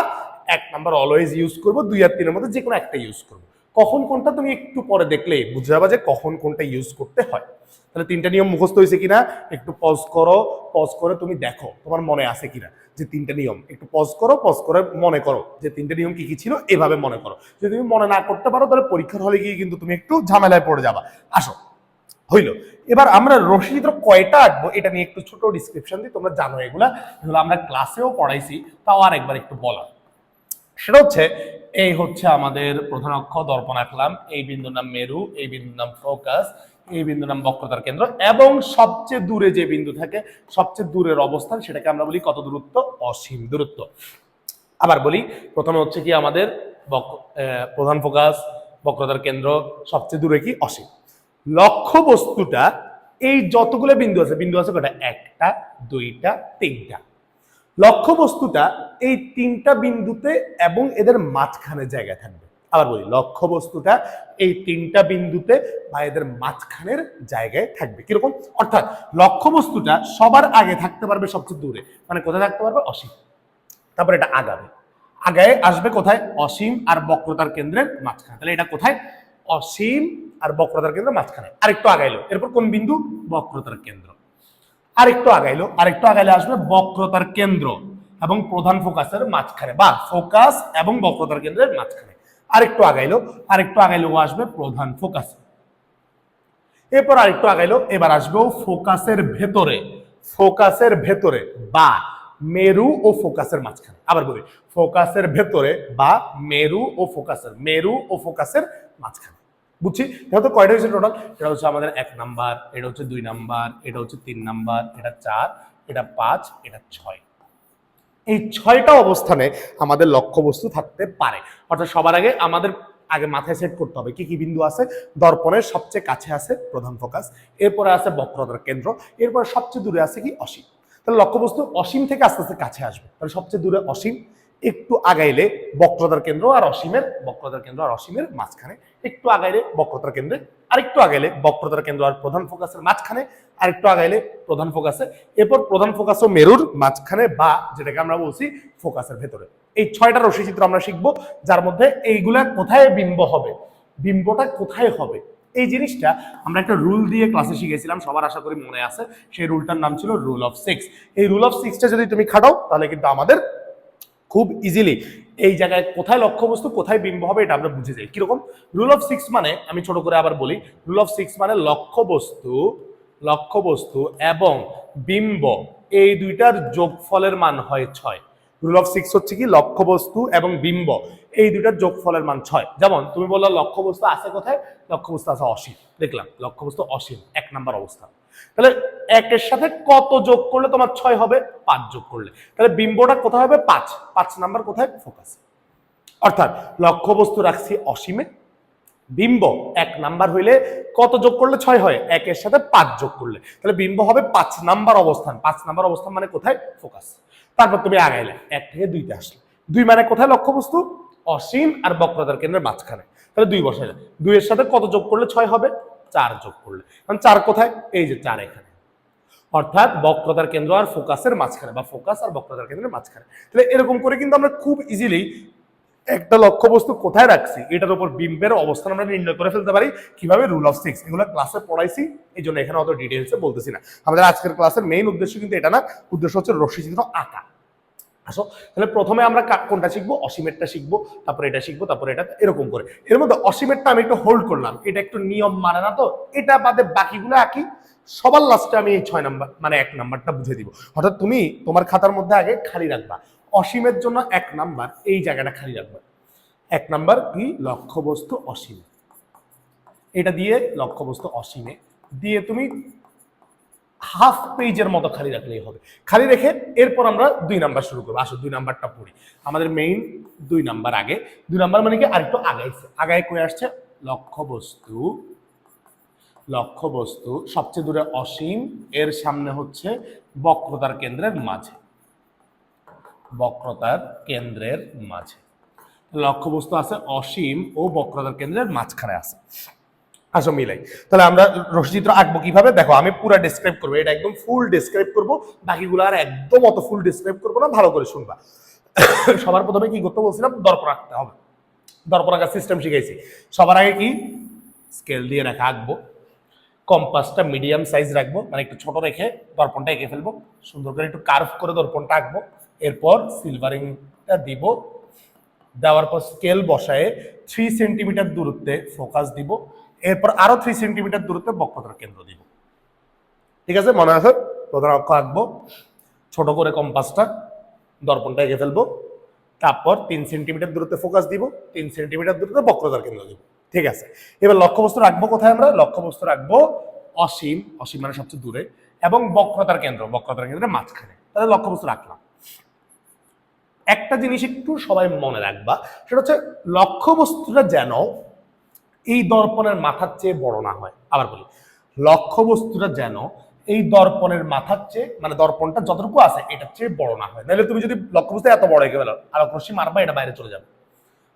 1 নাম্বার অলওয়েজ ইউজ করব। 2 আর 3 এর মধ্যে যে কোনো একটা ইউজ করব। কখন কোনটা তুমি একটু পরে দেখলে বুঝে যাবা যে কখন কোনটা ইউজ করতে হয়। তাহলে 3টা নিয়ম মুখস্থ হয়েছে কিনা একটু পজ করো, পজ করে তুমি দেখো তোমার মনে আছে কিনা যে 3টা নিয়ম। একটু পজ করো, পজ করে মনে করো যে 3টে নিয়ম কি কি ছিল, এভাবে মনে করো। যদি তুমি মনে না করতে পারো তাহলে পরীক্ষার হলে গিয়ে কিন্তু তুমি একটু ঝামেলায় পড়ে যাবা। আসো, হইলো। এবার আমরা রশ্মিচিত্র কয়টা আঁকবো এটা নিয়ে একটু ছোট ডিসক্রিপশন দিই, তোমরা জানো এগুলো আমরা ক্লাসেও পড়াইছি, তাও আর একবার একটু বলা। সেটা হচ্ছে, এই হচ্ছে আমাদের প্রধান অক্ষ, দর্পণ আঁকলাম, এই বিন্দুর নাম মেরু, এই বিন্দুর নাম ফোকাস, এই বিন্দুর নাম বক্রতার কেন্দ্র, এবং সবচেয়ে দূরে যে বিন্দু থাকে, সবচেয়ে দূরের অবস্থান সেটাকে আমরা বলি কত দূরত্ব? অসীম দূরত্ব। আবার বলি, প্রথমে হচ্ছে কি আমাদের প্রধান ফোকাস, বক্রতার কেন্দ্র, সবচেয়ে দূরে কি? অসীম। লক্ষ্য বস্তুটা এই যতগুলো বিন্দু আছে কয়টা? 1টা, 2টা, 3টা। লক্ষ্য বস্তুটা এই 3টা বিন্দুতে এবং এদের মাঝখানে জায়গায় থাকবে। আবার বলি, লক্ষ্য বস্তুটা এই 3টা বিন্দুতে বা এদের মাঝখানের জায়গায় থাকবে। কিরকম? অর্থাৎ লক্ষ্য বস্তুটা সবার আগে থাকতে পারবে সবচেয়ে দূরে, মানে কোথায় থাকতে পারবে? অসীম। তারপর এটা আগাবে, আগায় আসবে কোথায়? অসীম আর বক্রতার কেন্দ্রের মাঝখানে। তাহলে এটা কোথায়? অসীম আর বক্রতার কেন্দ্রের মাঝখানে। আরেকটু আগাইলো, এরপর কোন বিন্দু? বক্রতার কেন্দ্র। আরেকটু আগাইলে আসবে বক্রতার কেন্দ্র এবং প্রধান ফোকাসের মাঝখানে, বা ফোকাস এবং বক্রতার কেন্দ্রের মাঝখানে। আরেকটু আগাইলো ও আসবে প্রধান ফোকাস। এরপর আরেকটু আগাইলো, এবার আসবে ফোকাসের ভেতরে বা মেরু ও ফোকাসের মাঝখানে। আবার বলি, ফোকাসের ভেতরে বা মেরু ও ফোকাসের মাঝখানে। বুঝছি? এটা তো কয়টা হয়েছে টোটাল? এটা হচ্ছে আমাদের 1 নাম্বার, এটা হচ্ছে 2 নাম্বার, এটা হচ্ছে 3 নাম্বার, এটা 4, এটা 5, এটা 6। এই 6টা অবস্থানে আমাদের লক্ষ্যবস্তু থাকতে পারে। অর্থাৎ সবার আমাদের মাথায় সেট করতে হবে কি কি বিন্দু আছে। দর্পণের সবচেয়ে কাছে আছে প্রধান ফোকাস, এরপরে আছে বক্রতার কেন্দ্র, এরপরে সবচেয়ে দূরে আছে কি? অসীম। তাহলে লক্ষ্যবস্তু অসীম থেকে আস্তে আস্তে কাছে আসবে, তাহলে সবচেয়ে দূরে অসীম, একটু আগাইলে বক্রতার কেন্দ্র আর অসীমের মাঝখানে, একটু আগাইলে বক্রতার কেন্দ্রে, আরেকটু আগাইলে বক্রতার কেন্দ্র আর প্রধান ফোকাসের মাঝখানে, আরেকটু আগাইলে প্রধান ফোকাসে, এরপর প্রধান ফোকাস ও মেরুর মাঝখানে, বা যেটাকে আমরা বলছি ফোকাসের ভেতরে। এই 6টা রশ্মিচিত্র আমরা শিখবো, যার মধ্যে এইগুলা কোথায় বিম্ব হবে, বিম্বটা কোথায় হবে, এই জিনিসটা আমরা একটা রুল দিয়ে ক্লাসে শিখেছিলাম, সবার আশা করি মনে আছে। সেই রুলটার নাম ছিল রুল অফ 6। এই রুল অফ 6টা যদি তুমি খাটাও তাহলে কিন্তু আমাদের খুব ইজিলি এই জায়গায় কোথায় লক্ষ্যবস্তু কোথায় বিম্ব হবে এটা আমরা বুঝে যাই। কিরকম? রুল অফ 6 মানে, আমি ছোট করে আবার বলি, রুল অফ 6 মানে লক্ষ্যবস্তু এবং বিম্ব এই দুইটার যোগফলের মান হয় 6। রুল অফ 6 হচ্ছে কি? লক্ষ্যবস্তু এবং বিম্ব এই দুইটার যোগফলের মান 6। যেমন তুমি বললা লক্ষ্যবস্তু আছে কোথায়, লক্ষ্যবস্তু আছে অসীম, দেখলাম লক্ষ্যবস্তু অসীম 1 নাম্বার অবস্থা। তাহলে 1 এর সাথে কত যোগ করলে তোমার 6 হবে, 5 যোগ করলে। তাহলে বিম্বটা কোথায় হবে, 5 নাম্বার কোথায়, ফোকাস। অর্থাৎ লক্ষ্যবস্তু রাখছি অসীমে, বিম্ব 1 নাম্বার হইলে কত যোগ করলে 6 হয়, 1 এর সাথে 5 যোগ করলে। তাহলে বিম্ব হবে 5 নাম্বার অবস্থান। 5 নাম্বার অবস্থান মানে কোথায়, ফোকাস। তারপর তুমি আগাইলে 1 থেকে 2তে আসলে, 2 মানে কোথায় লক্ষ্যবস্তু, অসীম আর বক্রতার কেন্দ্রের মাঝখানে। তাহলে 2 বসাইলে, 2 এর সাথে কত যোগ করলে 6 হবে, 4 যোগ করলে। কারণ 4 কোথায়, এই যে 4 এখানে। অর্থাৎ বক্রতার কেন্দ্র আর ফোকাসের মাঝখানে, বা ফোকাস আর বক্রতার কেন্দ্রের মাঝখানে। তাহলে এরকম করে কিন্তু আমরা খুব ইজিলি একটা লক্ষ্যবস্তু কোথায় রাখছি এটার উপর বিম্বের অবস্থান আমরা নির্ণয় করে ফেলতে পারি। কিভাবে, রুল অফ 6, এগুলো ক্লাসে পড়াইছি, এই জন্য এখানে অত ডিটেলসে বলতেছি না। আমাদের আজকের ক্লাসের মেইন উদ্দেশ্য কিন্তু এটা না, উদ্দেশ্য হচ্ছে রশ্মিচিত্র আঁকা। আসো, তাহলে প্রথমে আমরা কোনটা শিখবো, অসীমেরটা শিখবো, তারপরে এটা শিখবো, তারপরে এটা, এরকম করে। এর মধ্যে অসীমেরটা আমি একটু হোল্ড করলাম, এটা একটু নিয়ম মানে না, তো এটা বাদে বাকিগুলো আঁকি। সবার লাস্টে আমি এই 6 নাম্বার মানে 1 নাম্বারটা বুঝে দিব। অর্থাৎ তুমি তোমার খাতার মধ্যে আগে খালি রাখবা, অসীমের জন্য 1 নাম্বার এই জায়গাটা খালি রাখবা। 1 নাম্বার কি, লক্ষ্যবস্তু অসীম, এটা দিয়ে লক্ষ্যবস্তু অসীমে দিয়ে তুমি হাফ পেজের মতো খালি রাখলেই হবে। খালি রেখে এরপর আমরা 2 নাম্বার শুরু করবো। আসো 2 নাম্বারটা পড়ি। আমাদের মেইন 2 নাম্বার আগে, 2 নাম্বার মানে কি আরেকটু আগাইছে, আগায় কই আসছে, লক্ষ্যবস্তু সবচেয়ে দূরে অসীম, এর সামনে হচ্ছে বক্রতার কেন্দ্রের মাঝে, বক্রতার কেন্দ্রের মাঝে। লক্ষ্যবস্তু আছে অসীম ও বক্রতার কেন্দ্রের মাঝখানে আছে। আসো মিলাই। তাহলে আমরা রশ্মিচিত্র আঁকবো কিভাবে, দেখো আমি পুরো ডেসক্রাইব করবো, এটা একদম ফুল ডেসক্রাইব করবো, বাকিগুলো আর একদম অত ফুল ডেসক্রাইব করবো না, ভালো করে শুনবা। সবার প্রথমে কি করতে বলছিলাম, দর্পণ আঁকতে হবে। দর্পণ আঁকার সিস্টেম শিখাইছি। সবার আগে কি, স্কেল দিয়ে রেখা আঁকবো, কম্পাসটা মিডিয়াম সাইজ রাখবো, মানে একটু ছোট রেখে দর্পণটা এঁকে ফেলবো, সুন্দর করে একটু কার্ভ করে দর্পণটা আঁকবো। এরপর সিলভারিংটা দিব, দেওয়ার পর স্কেল বসায়ে 3 সেন্টিমিটার দূরত্বে ফোকাস দিব, এরপর আরো 3 সেন্টিমিটার দূরত্বে বক্রতার কেন্দ্র দিব। ঠিক আছে, মনে আছে? প্রধান অক্ষ আঁকবো, ছোট করে কম্পাসটা, দর্পণটা এঁকে ফেলবো, তারপর 3 সেন্টিমিটার দূরত্বে ফোকাস দিব, 3 সেন্টিমিটার দূরত্বে বক্রতার কেন্দ্র দিব। ঠিক আছে, এবার লক্ষ্যবস্তু রাখবো কোথায়, আমরা লক্ষ্যবস্তু রাখবো অসীম, অসীম মানে সবচেয়ে দূরে, এবং বক্রতার কেন্দ্রের মাঝখানে। তাহলে লক্ষ্যবস্তু রাখলাম। একটা জিনিস একটু সবাই মনে রাখবা, সেটা হচ্ছে লক্ষ্যবস্তুটা যেন এই দর্পণের মাথার চেয়ে বড় না হয়। আবার বলি, লক্ষ্যবস্তুটা যেন এই দর্পণের মাথার চেয়ে, মানে দর্পণটা যতটুকু আছে এটার চেয়ে বড় না হয়। নাহলে তুমি যদি লক্ষ্যবস্তু এত বড় এঁকে ফেলো, আলোক রশ্মি মারবা, এটা বাইরে চলে যাবে।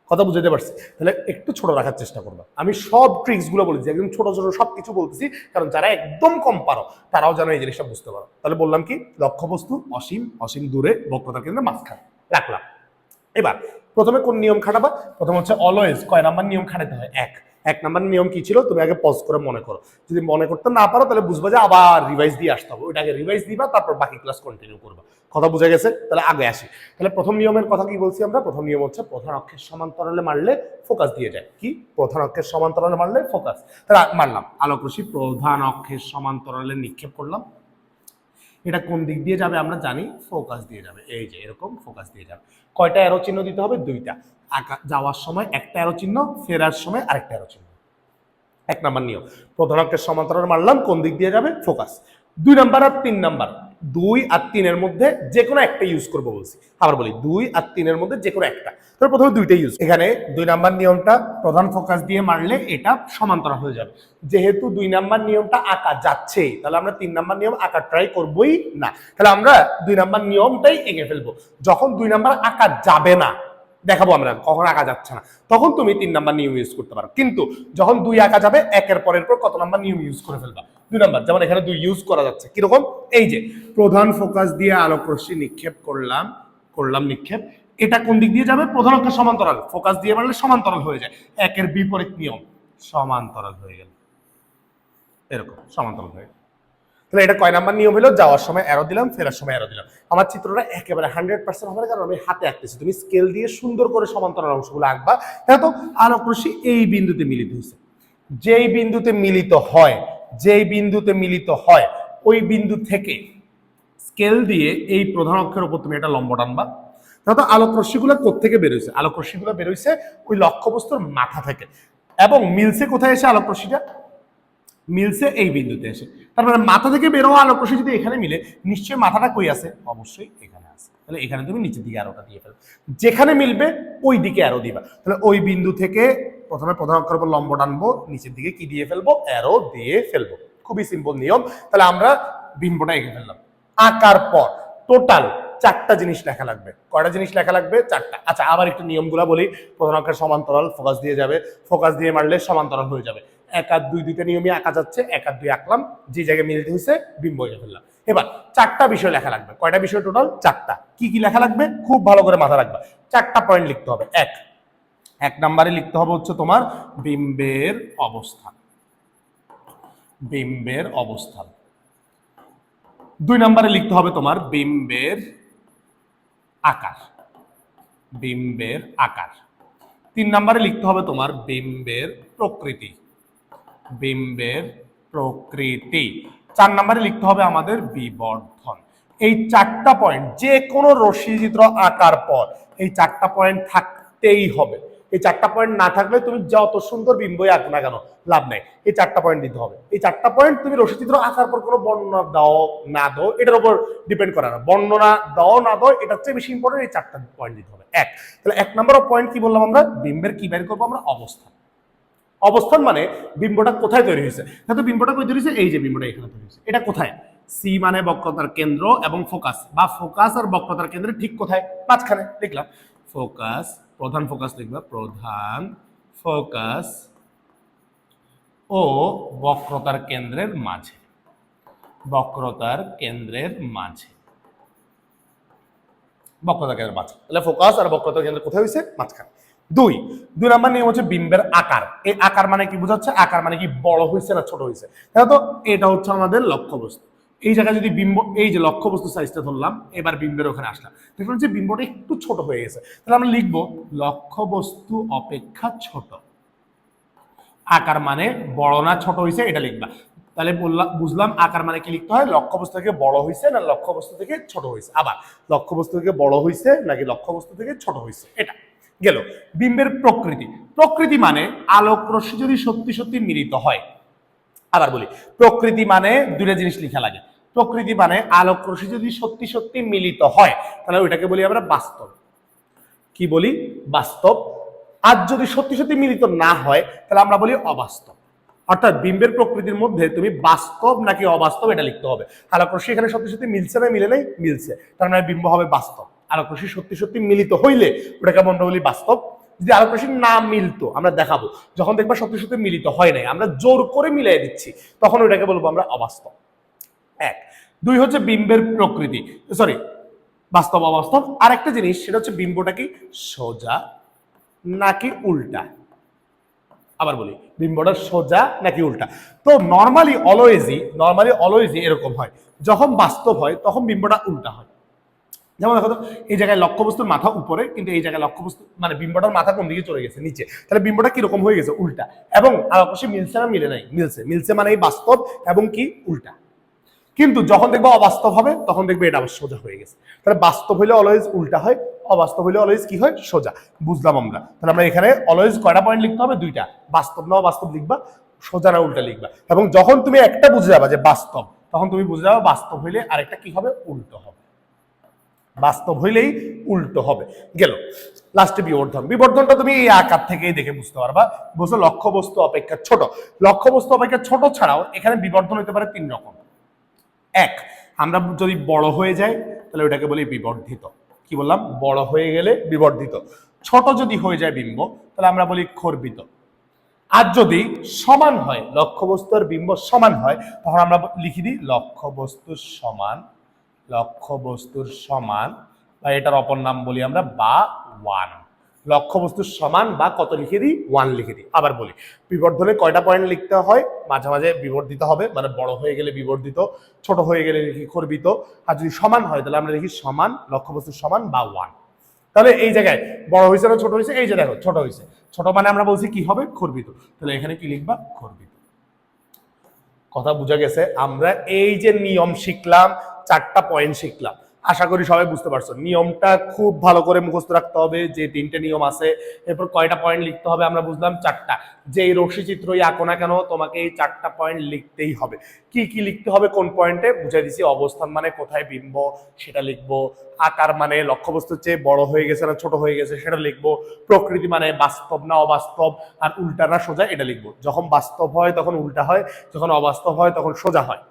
কথা বুঝতে পারছি? তাহলে একটু ছোট রাখার চেষ্টা করবা। আমি সব ট্রিক্স গুলো বলেছি, একদম ছোট ছোট সবকিছু বলতেছি, কারণ যারা একদম কম পারো তারাও যেন এই জিনিসটা বুঝতে পারো। তাহলে বললাম কি, লক্ষ্যবস্তু অসীম, অসীম দূরে, বক্রতার কেন্দ্রে মাঝখানে রাখলাম। এবার প্রথমে কোন নিয়ম খাটাবা, প্রথম হচ্ছে অলওয়েজ কয় নাম্বার নিয়ম খাটাতে হয়, 1 নাম্বার নিয়ম কি ছিল, তুমি আগে পজ করে মনে করো। যদি মনে করতে না পারো তাহলে বুঝবা যে আবার রিভাইজ দিয়ে আসতে হবে, ওইটাকে রিভাইজ দিবা, তারপর বাকি ক্লাস কন্টিনিউ করবা। কথা বুঝে গেছে? তাহলে আগে আসি। তাহলে প্রথম নিয়মের কথা কি বলছি আমরা, প্রথম নিয়ম হচ্ছে প্রধান অক্ষের সমান্তরালে মারলে ফোকাস দিয়ে যায়। কি, প্রধান অক্ষের সমান্তরালে মারলে ফোকাস। তাহলে মারলাম, আলোক রশ্মি প্রধান অক্ষের সমান্তরালে নিক্ষেপ করলাম, এটা কোন দিক দিয়ে যাবে আমরা জানি, ফোকাস দিয়ে যাবে। এই যে এরকম ফোকাস দিয়ে যাবে। কয়টা অ্যারো চিহ্ন দিতে হবে, 2টা। যাওয়ার সময় একটা অ্যারো চিহ্ন, ফেরার সময় আরেকটা অ্যারো চিহ্ন। 1 নাম্বার নিয়ম, প্রধান অক্ষের সমান্তরাল মারলাম, কোন দিক দিয়ে যাবে, ফোকাস। 2 নাম্বার আর 3 নাম্বার, 2 আর 3 এর মধ্যে যে কোনো একটা ইউজ করবো বলছি। আবার বলি, 2 আর 3 এর মধ্যে যে কোনো একটা। তাহলে প্রথমে 2টা ইউজ। এখানে 2 নাম্বার নিয়মটা প্রধান ফোকাস দিয়ে মারলে এটা সমান্তরাল হয়ে যাবে। যেহেতু 2 নাম্বার নিয়মটা আঁকা যাচ্ছে, তাহলে আমরা 3 নাম্বার নিয়ম আঁকা ট্রাই করবোই না। তাহলে আমরা 2 নাম্বার নিয়মটাই এঁকে ফেলবো। যখন 2 নাম্বার আঁকা যাবে না, দেখাবো আমরা কখন আঁকা যাচ্ছে না, তখন তুমি 3 নাম্বার নিয়ম ইউজ করতে পারো। কিন্তু যখন 2 আঁকা যাবে, একের পরের পর কত নাম্বার নিয়ম ইউজ করে ফেলবা, 2 নাম্বার। যেমন এখানে 2 ইউজ করা যাচ্ছে কিরকম, এই যে প্রধান ফোকাস দিয়ে আলোক রশ্মি নিক্ষেপ করলাম নিক্ষেপ, এটা কোন দিক দিয়ে যাবে, প্রধান অক্ষের সমান্তরাল, ফোকাস দিয়ে মারলে সমান্তরাল হয়ে যায়। একের বিপরীত নিয়ম, সমান্তরাল হয়ে গেল, এরকম সমান্তরাল হয়ে গেল। তাহলে এটা কয় নাম্বার নিয়ম হলো, যাওয়ার সময় অ্যারো দিলাম, ফেরার সময় অ্যারো দিলাম। আমার চিত্রটা একেবারে 100% হবে না, কারণ আমি হাতে আঁকতেছি। তুমি স্কেল দিয়ে সুন্দর করে সমান্তরাল অংশগুলো আঁকবা। দেখো আলোক রশ্মি এই বিন্দুতে মিলিত হয়েছে, যেই বিন্দুতে মিলিত হয় ওই বিন্দু থেকে স্কেল দিয়ে এই প্রধান অক্ষের উপর তুমি একটা লম্ব টানবা, তাহলে আলোক রশ্মিগুলো কোত্থেকে বেরোইছে? আলোক রশ্মিগুলো বেরোইছে ওই লক্ষ্যবস্তুর মাথা থেকে, এবং মিলছে কোথায় এসে আলোক রশ্মিটা? মিলছে এই বিন্দুতে এসে। তার মানে মাথা থেকে বেরোয়া আলোক রশ্মি যদি এখানে মিলে, নিশ্চয়ই মাথাটা কই আছে? অবশ্যই এখানে আছে। তাহলে এখানে তুমি নিচের দিকে অ্যারোটা দিয়ে ফেলো, যেখানে মিলবে ওই দিকে অ্যারো দিবা। তাহলে ওই বিন্দু থেকে প্রথমে প্রধান অক্ষরের উপর লম্ব টানবো, নিচের দিকে কি দিয়ে ফেলবো? অ্যারো দিয়ে ফেলবো। খুবই সিম্পল নিয়ম। তাহলে আমরা বিম্বটা এঁকে ফেললাম। আঁকার পর টোটাল 4টা জিনিস লেখা লাগবে। কয়টা জিনিস লেখা লাগবে? 4টা। আচ্ছা, আবার একটু নিয়মগুলো বলি। প্রধান অক্ষর সমান্তরাল, ফোকাস দিয়ে যাবে, ফোকাস দিয়ে মারলে সমান্তরাল হয়ে যাবে। 1 আর 2 দুইটা নিয়মই আঁকা যাচ্ছে। 1 আর 2 আঁকলাম, যে জায়গায় মিলতে হয়েছে বিম্ব এঁকে ফেললাম। এবার 4টা বিষয় লেখা লাগবে। কয়টা বিষয় টোটাল? 4টা। কি কি লেখা লাগবে? খুব ভালো করে মাথা রাখবা। 4টা পয়েন্ট লিখতে হবে। এক নম্বরে লিখতে হবে হচ্ছে তোমার বিম্বের অবস্থান। বিম্বের অবস্থান। 2 নম্বরে লিখতে হবে তোমার বিম্বের আকার। বিম্বের আকার। 3 নম্বরে লিখতে হবে তোমার বিম্বের প্রকৃতি। বিম্বের প্রকৃতি। 4 নম্বরে লিখতে হবে আমাদের বিবর্ধন। এই 4টা পয়েন্ট যে কোনো রশ্মিচিত্র আঁকার পর এই 4টা পয়েন্ট থাকতেই হবে। এই 4টা পয়েন্ট না থাকলে তুমি যত সুন্দর বিম্বই আঁক না কেন লাভ নাই। এই 4টা পয়েন্ট দিতে হবে। এই 4টা পয়েন্ট তুমি রশ্মিচিত্র আঁকার পর কোনো বর্ণনা দাও না দাও এটার উপর ডিপেন্ড করে না। বর্ণনা দাও না দাও এটার চেয়ে বেশি ইম্পর্টেন্ট এই 4টা পয়েন্ট দিতে হবে। তাহলে 1 নম্বর পয়েন্ট কি বললাম আমরা? বিম্বের কি বের করবো আমরা? অবস্থান। অবস্থান মানে বিম্বটা কোথায় তৈরি হয়েছে? তাহলে বিম্বটা কোথায় তৈরি হয়েছে? এই যে বিম্বটা এখানে তৈরি হয়েছে। এটা কোথায়? সি মানে বক্রতার কেন্দ্র এবং ফোকাস, বা ফোকাস আর বক্রতার কেন্দ্রের ঠিক কোথায়? মাঝখানে। লিখলাম ফোকাস, প্রধান ফোকাস লিখবা, প্রধান ফোকাস ও বক্রতার কেন্দ্রের মাঝে। বক্রতার কেন্দ্রের মাঝে। বক্রতার কেন্দ্রের মাঝে। তাহলে ফোকাস আর বক্রতার কেন্দ্র কোথায় হয়েছে? মাঝখানে। 2 নম্বর নিয়ম হচ্ছে বিম্বের আকার। এই আকার মানে কি বোঝাচ্ছে? আকার মানে কি বড় হয়েছে না ছোট হয়েছে? তাহলে তো এটা হচ্ছে আমাদের লক্ষ্যবস্তু। এই জায়গায় যদি বিম্ব, এই যে লক্ষ্যবস্তু সাইজটা ধরলাম, এবার বিম্বের ওখানে আসলাম, দেখলাম যে বিম্বটা একটু ছোট হয়ে গেছে। তাহলে আমরা লিখবো লক্ষ্যবস্তু অপেক্ষা ছোট। আকার মানে বড় না ছোট হয়েছে এটা লিখবা। তাহলে বুঝলাম আকার মানে কি লিখতে হয়? লক্ষ্যবস্তু থেকে বড় হয়েছে না লক্ষ্যবস্তু থেকে ছোট হয়েছে। আবার লক্ষ্যবস্তু থেকে বড় হয়েছে নাকি লক্ষ্যবস্তু থেকে ছোট হয়েছে, এটা গেল। বিম্বের প্রকৃতি। প্রকৃতি মানে আলোক রশ্মি যদি সত্যি সত্যি মিলিত হয়। আবার বলি, প্রকৃতি মানে দুইটা জিনিস লেখা লাগে। প্রকৃতি মানে আলোক রশ্মি যদি সত্যি সত্যি মিলিত হয় তাহলে ওইটাকে বলি আমরা বাস্তব। কি বলি? বাস্তব। আর যদি সত্যি সত্যি মিলিত না হয় তাহলে আমরা বলি অবাস্তব। অর্থাৎ বিম্বের প্রকৃতির মধ্যে তুমি বাস্তব নাকি অবাস্তব এটা লিখতে হবে। আলোক রশ্মি এখানে সত্যি সত্যি মিলছে না মিলে নাই? মিলছে, তার মানে বিম্ব হবে বাস্তব। আলোক রশ্মি সত্যি সত্যি মিলিত হইলে ওটাকে আমরা বলি বাস্তব। যদি আলোক রশ্মি না মিলতো আমরা দেখাবো, যখন দেখবা সত্যি সত্যি মিলিত হয় নাই, আমরা জোর করে মিলাই দিচ্ছি, তখন ওটাকে বলবো আমরা অবাস্তব। 2 হচ্ছে বিম্বের প্রকৃতি, সরি বাস্তব অবাস্তব। আরেকটা জিনিস সেটা হচ্ছে বিম্বটা কি সোজা নাকি উল্টা। আবার বলি, বিম্বটা সোজা নাকি উল্টা। তো নর্মালি অলওয়েজই এরকম হয়, যখন বাস্তব হয় তখন বিম্বটা উল্টা হয়। যেমন দেখো তো, এই জায়গায় লক্ষ্যবস্তুর মাথা উপরে, কিন্তু এই জায়গায় লক্ষ্যবস্তু মানে বিম্বটার মাথা কোন দিকে চলে গেছে? নিচে। তাহলে বিম্বটা কিরকম হয়ে গেছে? উল্টা। এবং আলোক রশ্মি মিলছে না মিলে নাই? মিলছে। মিলছে মানে এই বাস্তব এবং কি উল্টা। কিন্তু যখন দেখবো অবাস্তব হবে তখন দেখবে এটা আবার সোজা হয়ে গেছে। তাহলে বাস্তব হইলে অলওয়েজ উল্টা হয়, অবাস্তব হইলে অলওয়েজ কি হয়? সোজা। বুঝলাম আমরা। তাহলে আমরা এখানে অলওয়েজ কয়টা পয়েন্ট লিখতে হবে? 2টা। বাস্তব না অবাস্তব লিখবা, সোজা না উল্টা লিখবা। এবং যখন তুমি একটা বুঝে যাবা যে বাস্তব, তখন তুমি বুঝে যাবা বাস্তব হইলে আরেকটা কি হবে? উল্টো হবে। বাস্তব হইলেই উল্টো হবে। গেল। লাস্টে বিবর্ধন। বিবর্ধনটা তুমি এই আকার থেকেই দেখে বুঝতে পারবা। বুঝছো? লক্ষ্যবস্তু অপেক্ষা ছোট। লক্ষ্যবস্তু অপেক্ষা ছোট ছাড়াও এখানে বিবর্ধন হতে পারে 3 রকম। আমরা যদি বড় হয়ে যায় তাহলে ওটাকে বলি বিবর্ধিত। কি বললাম? বড় হয়ে গেলে বিবর্ধিত। ছোট যদি হয়ে যায় বিম্ব তাহলে আমরা বলি ক্ষর্বিত। আর যদি সমান হয়, লক্ষ্যবস্তু আর বিম্ব সমান হয়, তখন আমরা লিখি দিই লক্ষ্যবস্তুর সমান। লক্ষ্যবস্তুর সমান, বা এটার অপর নাম বলি আমরা বা 1। লক্ষ্যবস্তুর সমান বা কত লিখে দিই? 1 লিখে দিই। আবার বলি, বিবর্ধনে কয়টা পয়েন্ট লিখতে হয়? মাঝে মাঝে বিবর্ধিত হবে, মানে বড় হয়ে গেলে বিবর্ধিত, ছোট হয়ে গেলে লিখি ক্ষর্বিত। আর যদি সমান হয় তাহলে আমরা লিখি সমান, লক্ষ্যবস্তুর সমান বা 1। তাহলে এই জায়গায় বড় হয়েছে না ছোট হয়েছে? এই যে দেখো ছোট হয়েছে। ছোট মানে আমরা বলছি কি হবে? ক্ষর্বিত। তাহলে এখানে কি লিখবা? ক্ষর্বিত। কথা বুঝা গেছে? আমরা এই যে নিয়ম শিখলাম, 4টা পয়েন্ট শিখলাম, আশা করি সবাই বুঝতে পারছো। নিয়মটা খুব ভালো করে মুখস্থ রাখতে হবে, যে 3টে নিয়ম আছে। এরপর কয়টা পয়েন্ট লিখতে হবে আমরা বুঝলাম, 4টা। যে এই রশ্মি চিত্রই আঁকো না কেন তোমাকে এই 4টা পয়েন্ট লিখতেই হবে। কি কি লিখতে হবে কোন পয়েন্টে বুঝাই দিছি। অবস্থান মানে কোথায় বিম্ব সেটা লিখবো, আকার মানে লক্ষ্যবস্তুর চেয়ে বড় হয়ে গেছে না ছোট হয়ে গেছে সেটা লিখবো, প্রকৃতি মানে বাস্তব না অবাস্তব আর উল্টা না সোজা এটা লিখবো। যখন বাস্তব হয় তখন উল্টা হয়, যখন অবাস্তব হয় তখন সোজা হয়।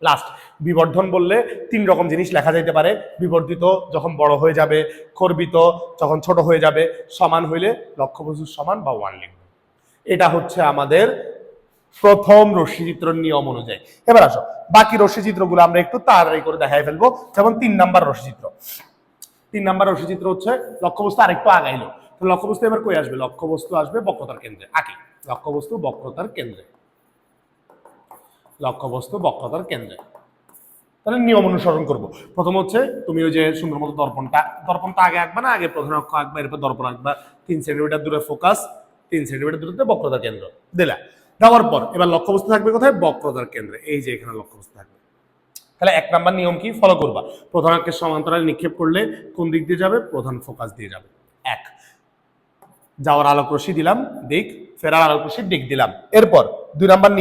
লাস্ট বিবর্ধন বললে 3 রকম জিনিস লেখা যাইতে পারে। বিবর্ধিত যখন বড় হয়ে যাবে, খর্বিত যখন ছোট হয়ে যাবে, সমান হইলে লক্ষ্যবস্তুর সমান বা 1 লিখবে। এটা হচ্ছে আমাদের প্রথম রশ্মিচিত্রের নিয়ম অনুযায়ী। এবার আসো বাকি রশ্মিচিত্রগুলো আমরা একটু তাড়াতাড়ি করে দেখাই ফেলবো। যেমন 3 নাম্বার রশ্মিচিত্র। 3 নাম্বার রশ্মিচিত্র হচ্ছে লক্ষ্যবস্তু আরেকটু আগাইলো। তো লক্ষ্যবস্তু এবার কই আসবে? লক্ষ্যবস্তু আসবে বক্রতার কেন্দ্রে। আঁকি লক্ষ্যবস্তু বক্রতার কেন্দ্রে, লক্ষ্যবস্তু বক্রতার কেন্দ্রে। তাহলে নিয়ম অনুসরণ করব। প্রথম হচ্ছে তুমি ওই যে সুন্দর মতো দর্পণটা আগে আঁকবা না, আগে প্রধান অক্ষ আঁকবা, এরপর দর্পণ আঁকবা। 3 সেন্টিমিটার দূরে ফোকাস, 3 সেন্টিমিটার দূরত্বে বক্রতার কেন্দ্র দিলা। দেওয়ার পর এবার লক্ষ্যবস্তু থাকবে কোথায়? বক্রতার কেন্দ্রে। এই যে এখানে লক্ষ্যবস্তু থাকবে। তাহলে 1 নাম্বার নিয়ম কি ফলো করবা? প্রধান অক্ষের সমান্তরালে নিক্ষেপ করলে কোন দিক দিয়ে যাবে? প্রধান ফোকাস দিয়ে যাবে। 1 যাওয়ার আলোক রশ্মি দিলাম দিক, ফেরার আলোক রশ্মির দিক দিলাম। এরপর 2 নাম্বার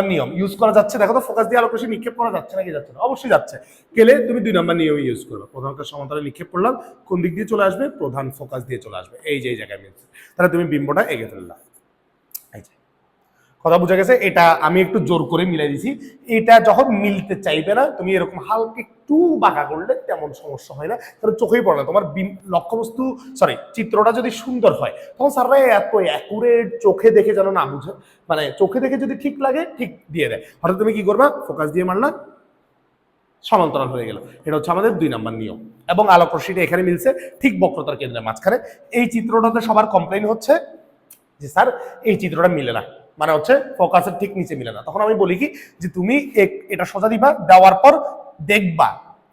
নিয়ম ইউজ করা যাচ্ছে। দেখো তো ফোকাস দিয়ে আলোক রশ্মি নিক্ষেপ করা যাচ্ছে নাকি যাচ্ছে না? অবশ্যই যাচ্ছে। গেলে তুমি 2 নাম্বার নিয়ম ইউজ করবে। প্রধান অক্ষের সমান্তরালে নিক্ষেপ করলাম, কোন দিক দিয়ে চলে আসবে? প্রধান ফোকাস দিয়ে চলে আসবে। এই যে এই জায়গায় মিলছে, তাহলে তুমি বিম্বটা এঁকে ফেললা। এই যে কথা বোঝা গেছে। এটা আমি একটু জোর করে মিলাই দিছি। এটা যখন মিলতে চাইবে না তুমি এরকম হালকা একটু বাঁকা করলে তেমন সমস্যা হয় না, কারণ চোখেই পড়ে না। তোমার লক্ষ্যবস্তু চিত্রটা যদি সুন্দর হয় তখন স্যাররা এত অ্যাকুরেট চোখে দেখে যেন না বুঝে, মানে চোখে দেখে যদি ঠিক লাগে ঠিক দিয়ে দেয়। হঠাৎ তুমি কি করবা? ফোকাস দিয়ে মারলা, সমান্তরাল হয়ে গেল। এটা হচ্ছে আমাদের 2 নাম্বার নিয়ম। এবং আলোক রশ্মিটা এখানে মিলছে ঠিক বক্রতার কেন্দ্রের মাঝখানে। এই চিত্রটাতে সবার কমপ্লেইন হচ্ছে যে স্যার এই চিত্রটা মিলে না, মানে হচ্ছে ফোকাসের ঠিক নিচে মিলে না। তখন আমি বলি কি যে তুমি এটা সোজা দিবা, দেওয়ার পর দেখবা